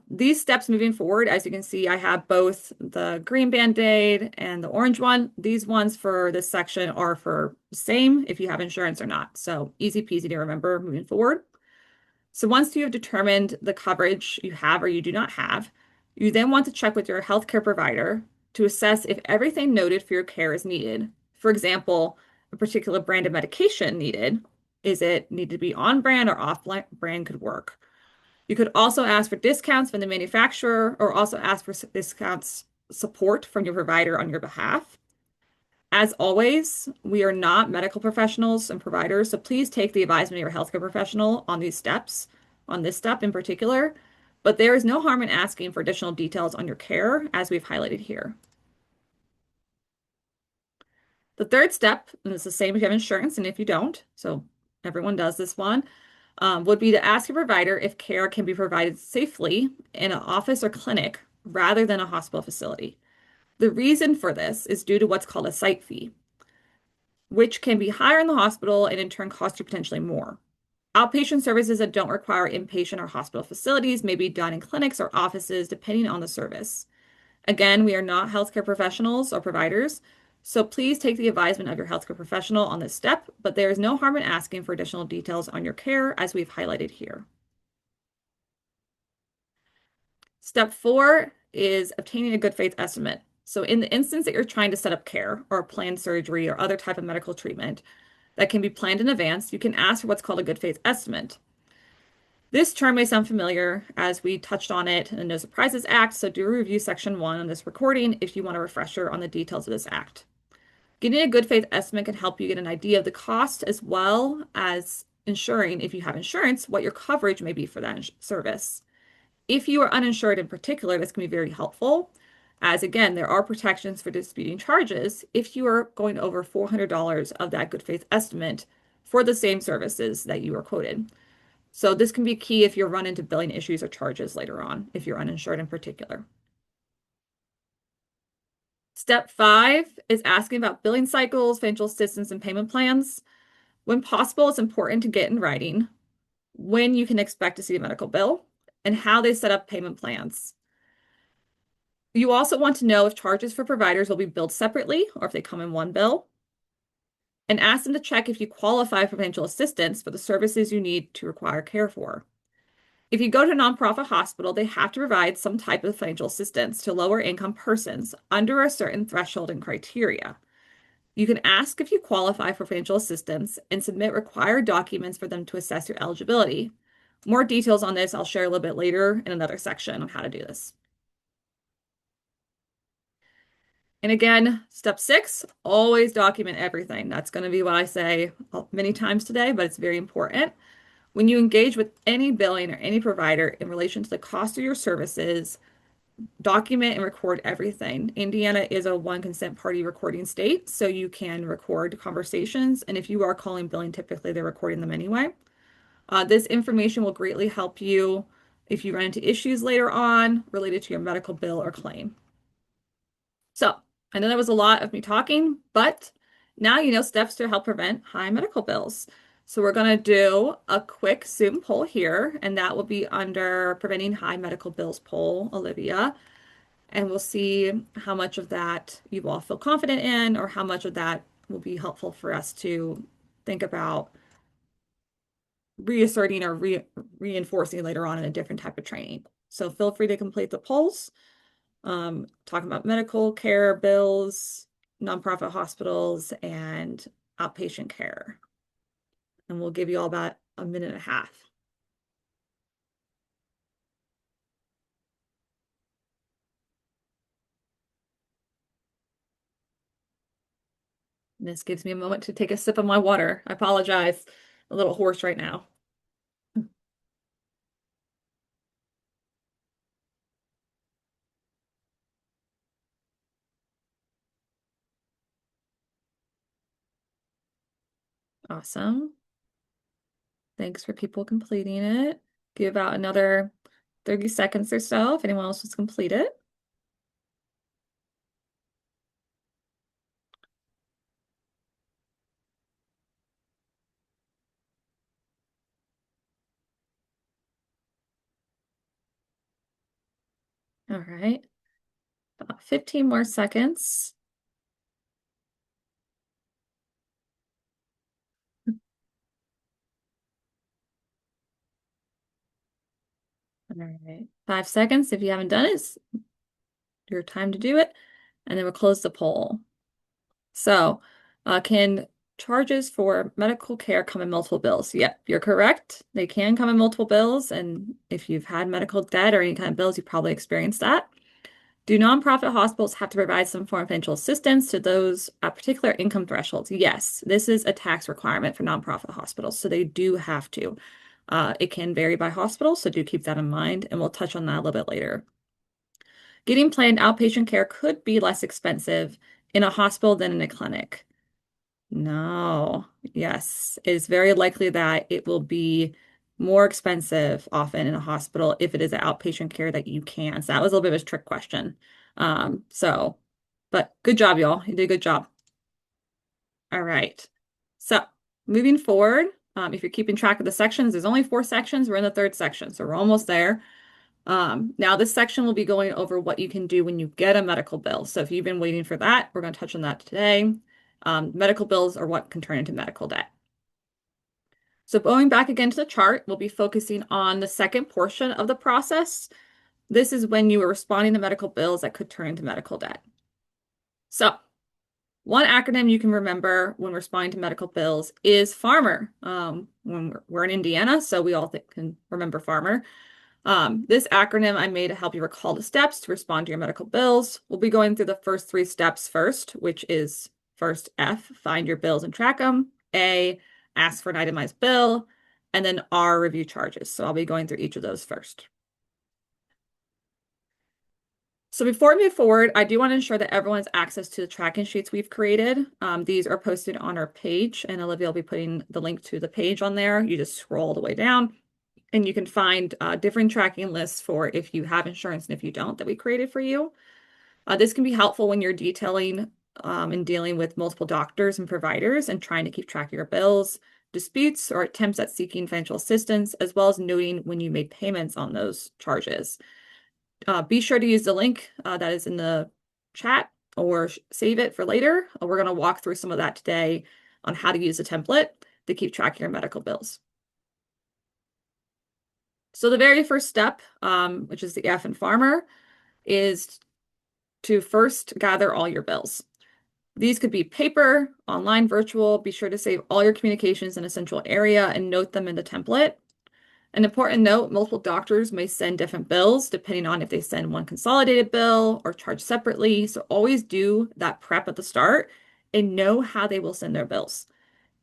These steps moving forward, as you can see, I have both the green Band-Aid and the orange one. These ones for this section are for the same if you have insurance or not. So easy peasy to remember moving forward. So once you have determined the coverage you have or you do not have, you then want to check with your healthcare provider to assess if everything noted for your care is needed. For example, a particular brand of medication needed. Is it need to be on brand or off brand could work? You could also ask for discounts from the manufacturer or also ask for discounts support from your provider on your behalf. As always, we are not medical professionals and providers, so please take the advisement of your healthcare professional on these steps, on this step in particular. But there is no harm in asking for additional details on your care, as we've highlighted here. The third step, and it's the same if you have insurance and if you don't, so everyone does this one, would be to ask your provider if care can be provided safely in an office or clinic rather than a hospital facility. The reason for this is due to what's called a site fee, which can be higher in the hospital and in turn cost you potentially more. Outpatient services that don't require inpatient or hospital facilities may be done in clinics or offices depending on the service. Again, we are not healthcare professionals or providers, so please take the advisement of your healthcare professional on this step, but there is no harm in asking for additional details on your care as we've highlighted here. Step 4 is obtaining a good faith estimate. So in the instance that you're trying to set up care or planned surgery or other type of medical treatment that can be planned in advance, you can ask for what's called a good faith estimate. This term may sound familiar as we touched on it in the No Surprises Act, so do review section 1 on this recording if you want a refresher on the details of this act. Getting a good faith estimate can help you get an idea of the cost as well as ensuring, if you have insurance, what your coverage may be for that service. If you are uninsured in particular, this can be very helpful, as again, there are protections for disputing charges if you are going over $400 of that good faith estimate for the same services that you were quoted. So this can be key if you run into billing issues or charges later on, if you're uninsured in particular. Step 5 is asking about billing cycles, financial assistance, and payment plans. When possible, it's important to get in writing when you can expect to see a medical bill and how they set up payment plans. You also want to know if charges for providers will be billed separately or if they come in one bill. And ask them to check if you qualify for financial assistance for the services you need to require care for. If you go to a nonprofit hospital, they have to provide some type of financial assistance to lower income persons under a certain threshold and criteria. You can ask if you qualify for financial assistance and submit required documents for them to assess your eligibility. More details on this I'll share a little bit later in another section on how to do this. And again, step 6, always document everything. That's going to be what I say many times today, but it's very important. When you engage with any billing or any provider in relation to the cost of your services, document and record everything. Indiana is a one consent party recording state, so you can record conversations. And if you are calling billing, typically they're recording them anyway. This information will greatly help you if you run into issues later on related to your medical bill or claim. So I know that was a lot of me talking, but now you know steps to help prevent high medical bills. So we're going to do a quick Zoom poll here, and that will be under Preventing High Medical Bills poll, Olivia. And we'll see how much of that you all feel confident in, or how much of that will be helpful for us to think about reasserting or reinforcing later on in a different type of training. So feel free to complete the polls. Talking about medical care bills, nonprofit hospitals, and outpatient care. And we'll give you all about a minute and a half. And this gives me a moment to take a sip of my water. I apologize. A little hoarse right now. Awesome. Thanks for people completing it. Give about another 30 seconds or so if anyone else wants to complete it. All right. About 15 more seconds. All right. 5 seconds if you haven't done it. It's your time to do it. And then we'll close the poll. So, can charges for medical care come in multiple bills? Yep, you're correct. They can come in multiple bills. And if you've had medical debt or any kind of bills, you've probably experienced that. Do nonprofit hospitals have to provide some form of financial assistance to those at particular income thresholds? Yes, this is a tax requirement for nonprofit hospitals, so they do have to. It can vary by hospital, so do keep that in mind, and we'll touch on that a little bit later. Getting planned outpatient care could be less expensive in a hospital than in a clinic. No, yes, it's very likely that it will be more expensive often in a hospital if it is an outpatient care that you can. So that was a little bit of a trick question. But good job, y'all. You did a good job. All right. So moving forward, if you're keeping track of the sections, there's only 4 sections. We're in the 3rd section, so we're almost there. Now this section will be going over what you can do when you get a medical bill. So if you've been waiting for that, we're going to touch on that today. Medical bills are what can turn into medical debt. So going back again to the chart, we'll be focusing on the second portion of the process. This is when you are responding to medical bills that could turn into medical debt. So one acronym you can remember when responding to medical bills is FARMER. When we're in Indiana, so we all can remember FARMER. This acronym I made to help you recall the steps to respond to your medical bills. We'll be going through the first 3 steps first, which is first F, find your bills and track them. A, ask for an itemized bill. And then R, review charges. So I'll be going through each of those first. So before we move forward, I do want to ensure that everyone has access to the tracking sheets we've created. These are posted on our page, and Olivia will be putting the link to the page on there. You just scroll all the way down. And you can find different tracking lists for if you have insurance and if you don't that we created for you. This can be helpful when you're detailing and dealing with multiple doctors and providers and trying to keep track of your bills, disputes, or attempts at seeking financial assistance, as well as noting when you made payments on those charges. Be sure to use the link that is in the chat or save it for later. We're going to walk through some of that today on how to use the template to keep track of your medical bills. So the very first step, which is the F in FARMER, is to first gather all your bills. These could be paper, online, virtual. Be sure to save all your communications in a central area and note them in the template. An important note, multiple doctors may send different bills depending on if they send one consolidated bill or charge separately. So always do that prep at the start and know how they will send their bills.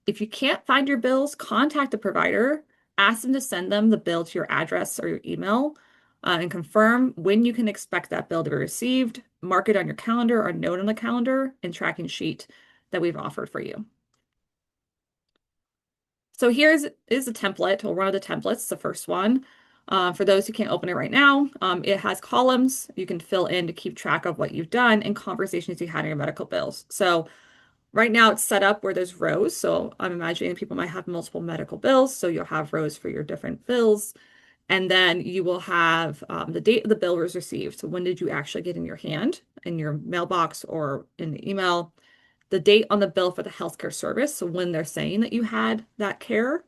If you can't find your bills, contact the provider, ask them to send them the bill to your address or your email, and confirm when you can expect that bill to be received. Mark it on your calendar or note on the calendar and tracking sheet that we've offered for you. So here's is a template, or one of the templates, the first one. For those who can't open it right now, it has columns you can fill in to keep track of what you've done and conversations you had in your medical bills. So right now it's set up where there's rows. So I'm imagining people might have multiple medical bills. So you'll have rows for your different bills. And then you will have the date of the bill was received. So when did you actually get in your hand, in your mailbox or in the email? The date on the bill for the healthcare service. So when they're saying that you had that care,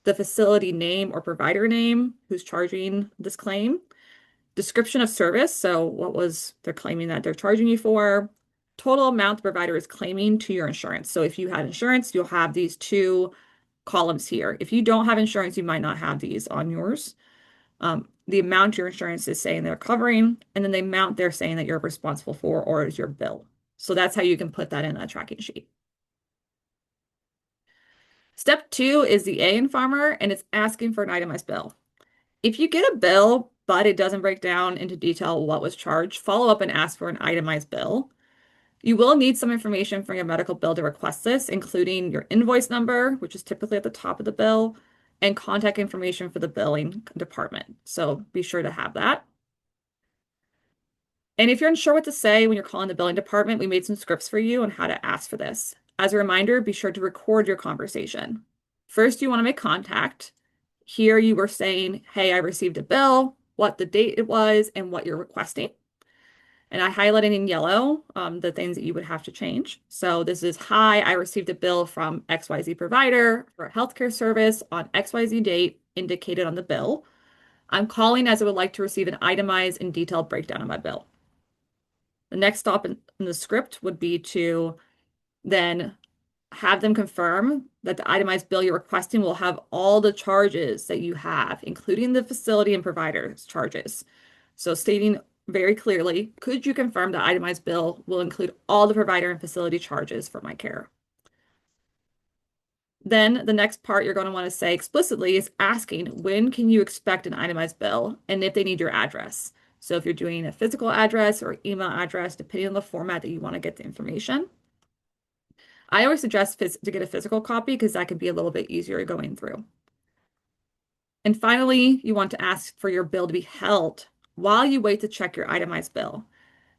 the facility name or provider name who's charging this claim, description of service. So what was they're claiming that they're charging you for, total amount the provider is claiming to your insurance. So if you had insurance, you'll have these two columns here. If you don't have insurance, you might not have these on yours. The amount your insurance is saying they're covering, and then the amount they're saying that you're responsible for or is your bill. So that's how you can put that in a tracking sheet. Step 2 is the A in Farmer, and it's asking for an itemized bill. If you get a bill, but it doesn't break down into detail what was charged, follow up and ask for an itemized bill. You will need some information from your medical bill to request this, including your invoice number, which is typically at the top of the bill, and contact information for the billing department. So be sure to have that. And if you're unsure what to say when you're calling the billing department, we made some scripts for you on how to ask for this. As a reminder, be sure to record your conversation. First, you want to make contact. Here you were saying, hey, I received a bill, what the date it was, and what you're requesting. And I highlighted in yellow the things that you would have to change. So this is, hi, I received a bill from XYZ provider for a healthcare service on XYZ date indicated on the bill. I'm calling as I would like to receive an itemized and detailed breakdown of my bill. The next stop in the script would be to then have them confirm that the itemized bill you're requesting will have all the charges that you have, including the facility and provider's charges. So stating very clearly, could you confirm the itemized bill will include all the provider and facility charges for my care? Then the next part you're going to want to say explicitly is asking, when can you expect an itemized bill and if they need your address? So if you're doing a physical address or email address, depending on the format that you want to get the information. I always suggest to get a physical copy because that can be a little bit easier going through. And finally, you want to ask for your bill to be held while you wait to check your itemized bill.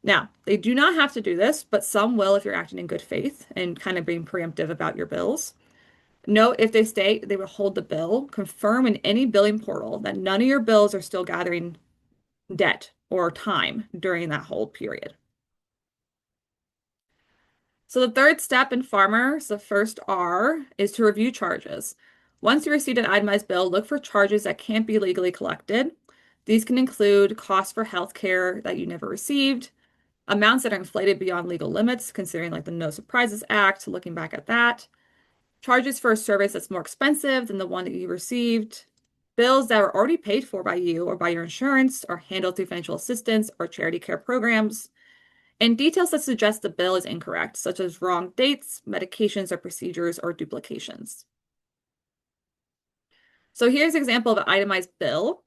Now, they do not have to do this, but some will if you're acting in good faith and kind of being preemptive about your bills. Note if they state they will hold the bill, confirm in any billing portal that none of your bills are still gathering debt or time during that hold period. So the third step in Farmer, so the first R, is to review charges. Once you receive an itemized bill, look for charges that can't be legally collected. These can include costs for healthcare that you never received, amounts that are inflated beyond legal limits, considering like the No Surprises Act, looking back at that, charges for a service that's more expensive than the one that you received, bills that were already paid for by you or by your insurance or handled through financial assistance or charity care programs, and details that suggest the bill is incorrect, such as wrong dates, medications or procedures, or duplications. So here's an example of an itemized bill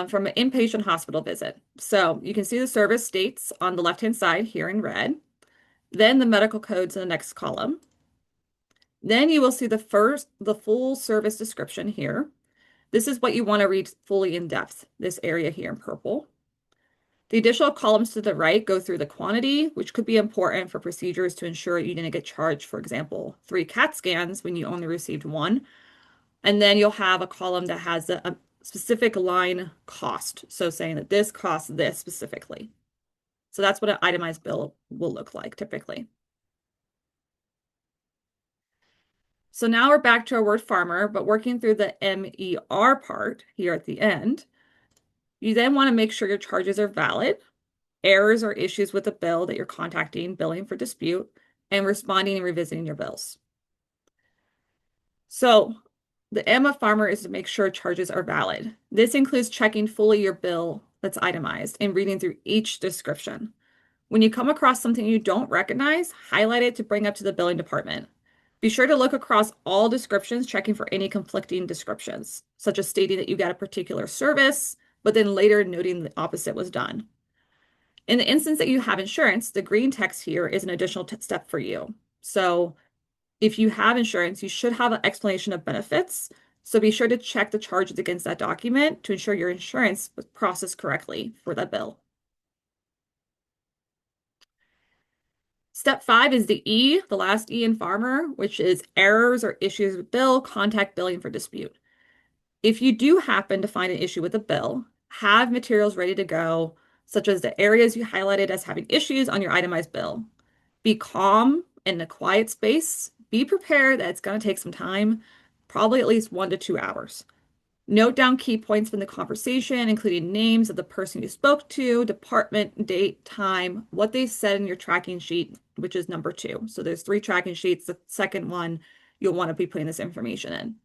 from an inpatient hospital visit. So you can see the service dates on the left-hand side here in red, then the medical codes in the next column. Then you will see the full service description here. This is what you want to read fully in depth, this area here in purple. The additional columns to the right go through the quantity, which could be important for procedures to ensure you didn't get charged, for example, 3 CAT scans when you only received 1. And then you'll have a column that has a specific line cost. So saying that this costs this specifically. So that's what an itemized bill will look like typically. So now we're back to our word farmer, but working through the MER part here at the end. You then want to make sure your charges are valid. Errors or issues with the bill that you're contacting billing for dispute and responding and revisiting your bills. So the aim of Farmer is to make sure charges are valid. This includes checking fully your bill that's itemized and reading through each description. When you come across something you don't recognize, highlight it to bring up to the billing department. Be sure to look across all descriptions, checking for any conflicting descriptions, such as stating that you got a particular service, but then later noting the opposite was done. In the instance that you have insurance, the green text here is an additional step for you. So if you have insurance, you should have an explanation of benefits. So be sure to check the charges against that document to ensure your insurance was processed correctly for that bill. Step 5 is the E, the last E in Farmer, which is errors or issues with bill, contact billing for dispute. If you do happen to find an issue with a bill, have materials ready to go, such as the areas you highlighted as having issues on your itemized bill. Be calm in a quiet space. Be prepared that it's going to take some time, probably at least 1 to 2 hours. Note down key points from the conversation, including names of the person you spoke to, department, date, time, what they said in your tracking sheet, which is number 2. So there's 3 tracking sheets. The second one, you'll want to be putting this information in.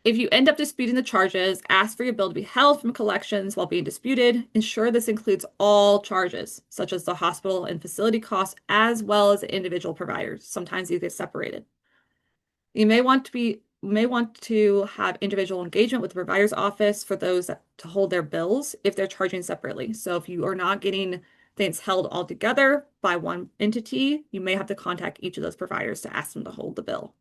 If you end up disputing the charges, ask for your bill to be held from collections while being disputed. Ensure this includes all charges, such as the hospital and facility costs, as well as individual providers. Sometimes these get separated. You may want to have individual engagement with the provider's office for those to hold their bills if they're charging separately. So if you are not getting things held all together by one entity, you may have to contact each of those providers to ask them to hold the bill.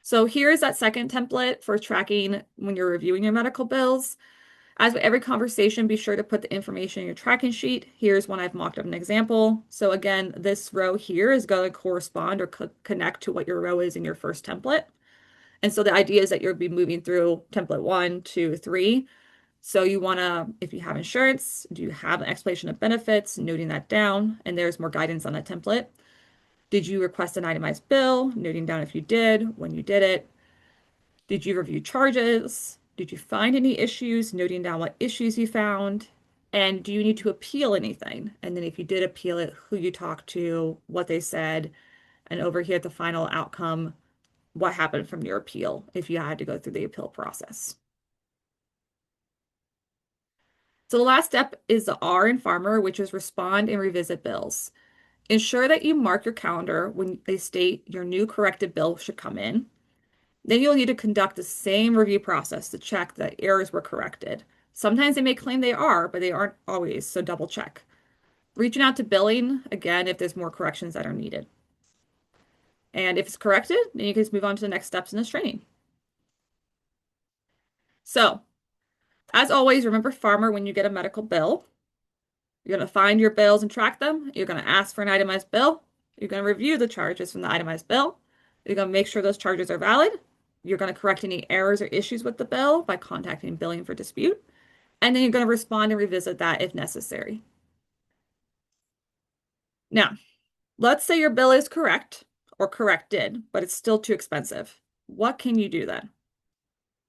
So here is that second template for tracking when you're reviewing your medical bills. As with every conversation, be sure to put the information in your tracking sheet. Here's one I've mocked up an example. So again, this row here is going to correspond or connect to what your row is in your first template. And so the idea is that you'll be moving through template 1, 2, 3. So you want to, if you have insurance, do you have an explanation of benefits, noting that down, and there's more guidance on that template. Did you request an itemized bill? Noting down if you did, when you did it. Did you review charges? Did you find any issues? Noting down what issues you found. And do you need to appeal anything? And then if you did appeal it, who you talked to, what they said, and over here at the final outcome, what happened from your appeal if you had to go through the appeal process. So the last step is the R in Farmer, which is respond and revisit bills. Ensure that you mark your calendar when they state your new corrected bill should come in. Then you'll need to conduct the same review process to check that errors were corrected. Sometimes they may claim they are, but they aren't always, so double check. Reaching out to billing, again, if there's more corrections that are needed. And if it's corrected, then you can just move on to the next steps in this training. So, as always, remember Farmer when you get a medical bill. You're going to find your bills and track them. You're going to ask for an itemized bill. You're going to review the charges from the itemized bill. You're going to make sure those charges are valid. You're going to correct any errors or issues with the bill by contacting billing for dispute. And then you're going to respond and revisit that if necessary. Now, let's say your bill is correct or corrected, but it's still too expensive. What can you do then?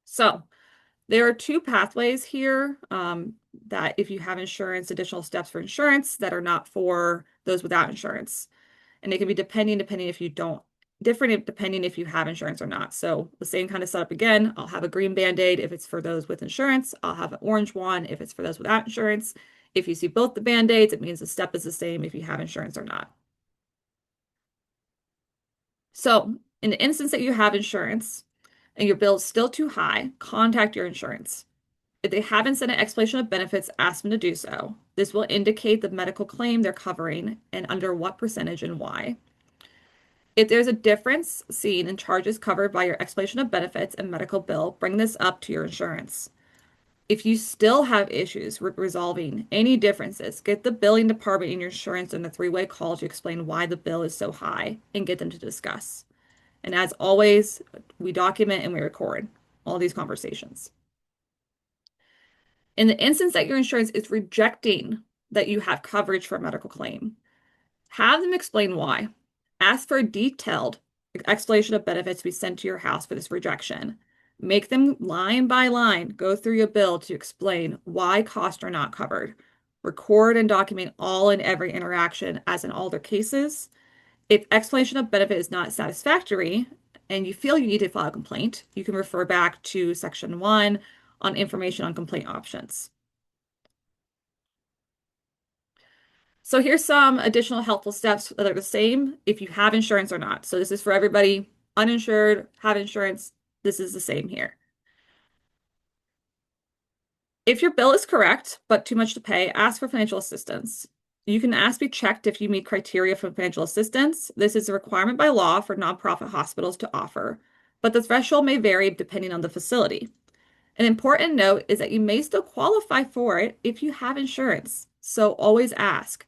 So there are 2 pathways here that if you have insurance, additional steps for insurance that are not for those without insurance. And it can be depending if you don't, different depending if you have insurance or not. So the same kind of setup again, I'll have a green Band-Aid if it's for those with insurance. I'll have an orange one if it's for those without insurance. If you see both the Band-Aids, it means the step is the same if you have insurance or not. So in the instance that you have insurance and your bill is still too high, contact your insurance. If they haven't sent an explanation of benefits, ask them to do so. This will indicate the medical claim they're covering and under what percentage and why. If there's a difference seen in charges covered by your explanation of benefits and medical bill, bring this up to your insurance. If you still have issues with resolving any differences, get the billing department in your insurance on a 3-way call to explain why the bill is so high and get them to discuss. And as always, we document and we record all these conversations. In the instance that your insurance is rejecting that you have coverage for a medical claim, have them explain why. Ask for a detailed explanation of benefits to be sent to your house for this rejection. Make them line by line go through your bill to explain why costs are not covered. Record and document all and every interaction as in all their cases. If explanation of benefit is not satisfactory and you feel you need to file a complaint, you can refer back to Section 1 on information on complaint options. So here's some additional helpful steps that are the same if you have insurance or not. So this is for everybody, uninsured, have insurance. This is the same here. If your bill is correct, but too much to pay, ask for financial assistance. You can ask to be checked if you meet criteria for financial assistance. This is a requirement by law for nonprofit hospitals to offer, but the threshold may vary depending on the facility. An important note is that you may still qualify for it if you have insurance, so always ask.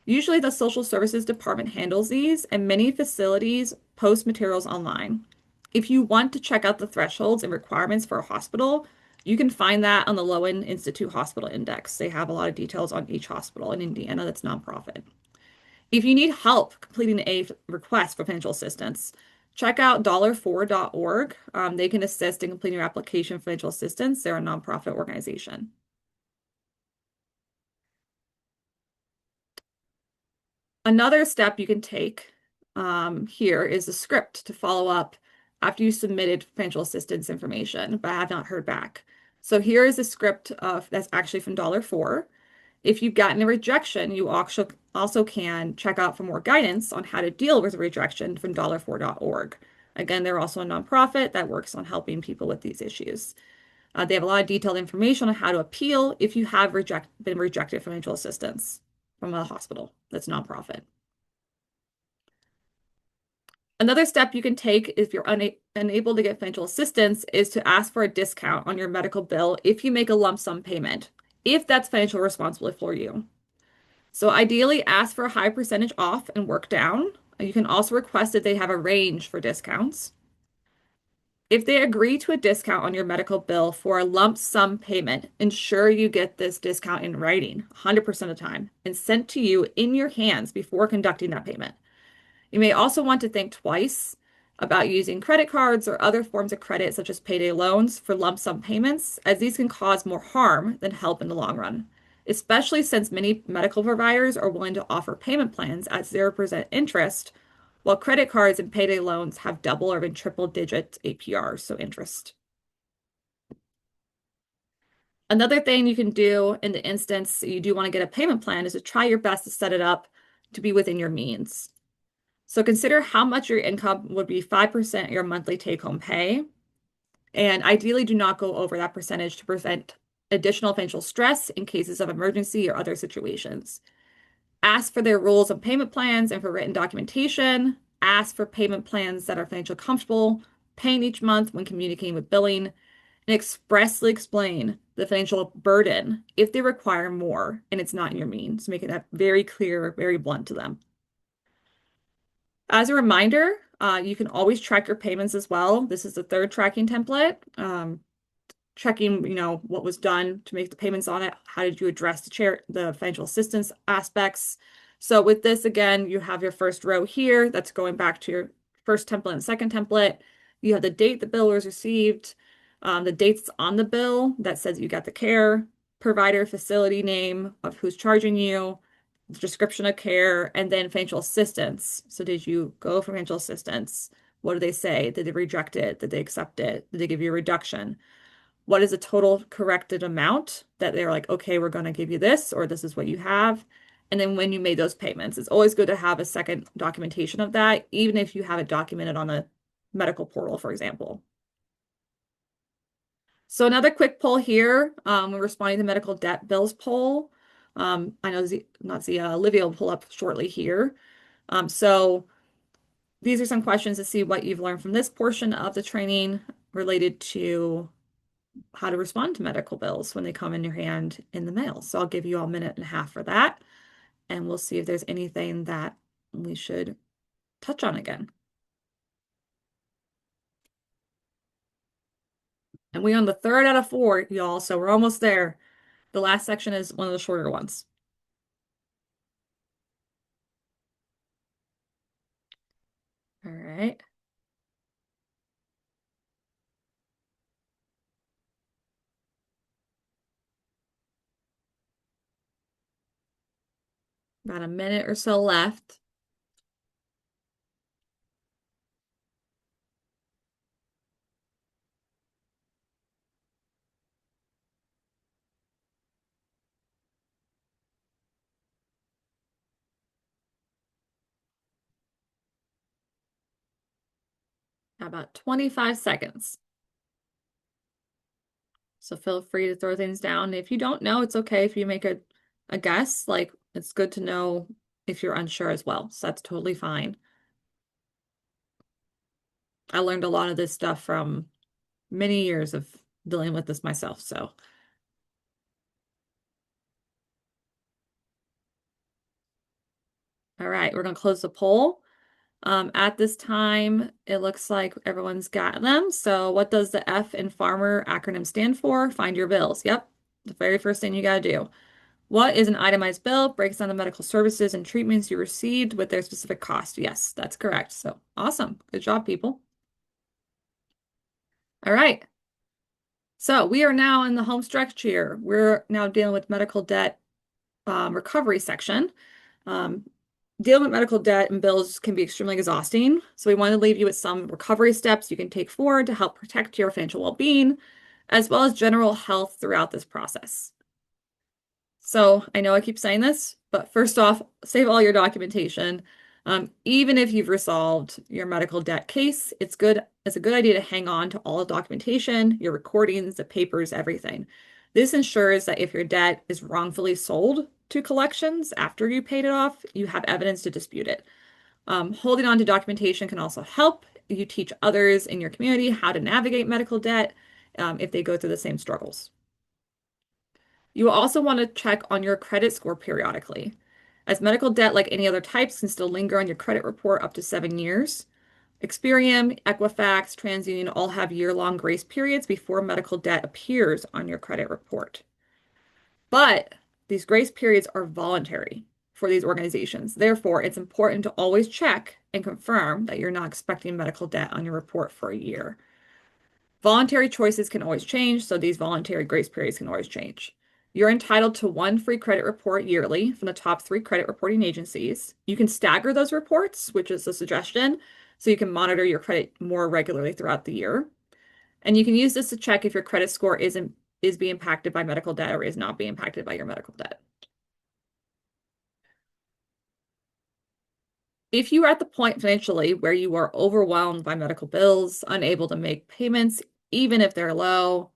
Usually the social services department handles these, and many facilities post materials online. If you want to check out the thresholds and requirements for a hospital, you can find that on the Lowen Institute Hospital Index. They have a lot of details on each hospital in Indiana that's nonprofit. If you need help completing a request for financial assistance, check out dollar4.org. They can assist in completing your application for financial assistance. They're a nonprofit organization. Another step you can take here is a script to follow up after you submitted financial assistance information, but I have not heard back. So here is a script that's actually from $4. If you've gotten a rejection, you also can check out for more guidance on how to deal with a rejection from dollar4.org. Again, they're also a nonprofit that works on helping people with these issues. They have a lot of detailed information on how to appeal if you have been rejected financial assistance from a hospital that's nonprofit. Another step you can take if you're unable to get financial assistance is to ask for a discount on your medical bill if you make a lump sum payment, if that's financially responsible for you. So ideally, ask for a high percentage off and work down. You can also request that they have a range for discounts. If they agree to a discount on your medical bill for a lump sum payment, ensure you get this discount in writing 100% of the time and sent to you in your hands before conducting that payment. You may also want to think twice about using credit cards or other forms of credit, such as payday loans, for lump sum payments, as these can cause more harm than help in the long run, especially since many medical providers are willing to offer payment plans at 0% interest, while credit cards and payday loans have double or even triple digit APRs, so interest. Another thing you can do in the instance you do want to get a payment plan is to try your best to set it up to be within your means. So consider how much your income would be 5% of your monthly take-home pay. And ideally do not go over that percentage to prevent additional financial stress in cases of emergency or other situations. Ask for their rules of payment plans and for written documentation. Ask for payment plans that are financially comfortable, paying each month when communicating with billing, and expressly explain the financial burden if they require more and it's not in your means, making that very clear, very blunt to them. As a reminder, you can always track your payments as well. This is the third tracking template. Checking, what was done to make the payments on it. How did you address the financial assistance aspects? So with this, again, you have your first row here. That's going back to your first template and second template. You have the date the bill was received, the dates on the bill that says you got the care, provider, facility name of who's charging you, the description of care, and then financial assistance. So did you go for financial assistance? What do they say? Did they reject it? Did they accept it? Did they give you a reduction? What is the total corrected amount that they're like, okay, we're going to give you this, or this is what you have. And then when you made those payments, it's always good to have a second documentation of that, even if you have it documented on a medical portal, for example. So another quick poll here, we're responding to medical debt bills poll. I know Olivia will pull up shortly here. So these are some questions to see what you've learned from this portion of the training related to how to respond to medical bills when they come in your hand in the mail. So I'll give you all a minute and a half for that, and we'll see if there's anything that we should touch on again. And we're on the third out of four, y'all, so we're almost there. The last section is one of the shorter ones. All right. About a minute or so left. About 25 seconds. So feel free to throw things down. If you don't know, it's okay if you make a guess. Like, it's good to know if you're unsure as well. So that's totally fine. I learned a lot of this stuff from many years of dealing with this myself. So, all right, we're going to close the poll. At this time, it looks like everyone's got them. So what does the F in farmer acronym stand for? Find your bills. Yep. The very first thing you got to do. What is an itemized bill? Breaks down the medical services and treatments you received with their specific cost. Yes, that's correct. So awesome. Good job, people. All right. So we are now in the home stretch here. We're now dealing with medical debt recovery section. Um, Dealing with medical debt and bills can be extremely exhausting. So we want to leave you with some recovery steps you can take forward to help protect your financial well-being, as well as general health throughout this process. So I know I keep saying this, but first off, save all your documentation. Even if you've resolved your medical debt case, it's a good idea to hang on to all the documentation, your recordings, the papers, everything. This ensures that if your debt is wrongfully sold to collections after you paid it off, you have evidence to dispute it. Holding on to documentation can also help you teach others in your community how to navigate medical debt if they go through the same struggles. You will also want to check on your credit score periodically, as medical debt, like any other types, can still linger on your credit report up to 7 years. Experian, Equifax, TransUnion all have year-long grace periods before medical debt appears on your credit report. But these grace periods are voluntary for these organizations. Therefore, it's important to always check and confirm that you're not expecting medical debt on your report for a year. Voluntary choices can always change, so these voluntary grace periods can always change. You're entitled to one free credit report yearly from the top 3 credit reporting agencies. You can stagger those reports, which is a suggestion, so you can monitor your credit more regularly throughout the year. And you can use this to check if your credit score is being impacted by medical debt or is not being impacted by your medical debt. If you are at the point financially where you are overwhelmed by medical bills, unable to make payments, even if they're low,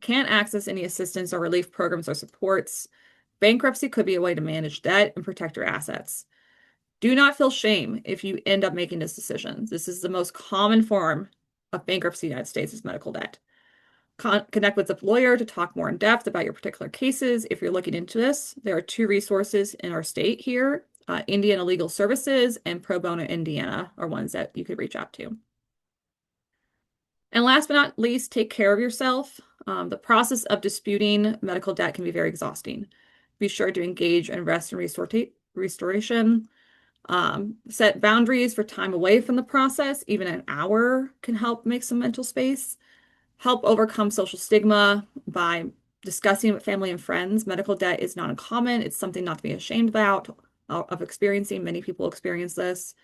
can't access any assistance or relief programs or supports, bankruptcy could be a way to manage debt and protect your assets. Do not feel shame if you end up making this decision. This is the most common form of bankruptcy in the United States is medical debt. Connect with a lawyer to talk more in depth about your particular cases. If you're looking into this, there are 2 resources in our state here. Indiana Legal Services and Pro Bono Indiana are ones that you could reach out to. And last but not least, take care of yourself. The process of disputing medical debt can be very exhausting. Be sure to engage in rest and restoration. Set boundaries for time away from the process. Even an hour can help make some mental space. Help overcome social stigma by discussing with family and friends. Medical debt is not uncommon. It's something not to be ashamed about, of experiencing. Many people experience this.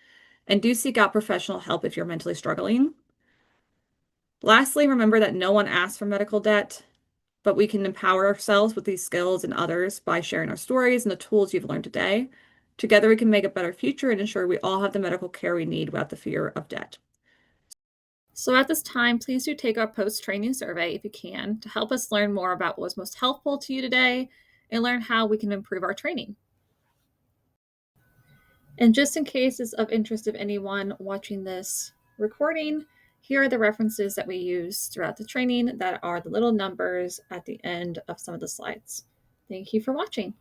And do seek out professional help if you're mentally struggling. Lastly, remember that no one asks for medical debt, but we can empower ourselves with these skills and others by sharing our stories and the tools you've learned today. Together, we can make a better future and ensure we all have the medical care we need without the fear of debt. So at this time, please do take our post-training survey if you can to help us learn more about what was most helpful to you today and learn how we can improve our training. And just in case it's of interest of anyone watching this recording, here are the references that we use throughout the training that are the little numbers at the end of some of the slides. Thank you for watching.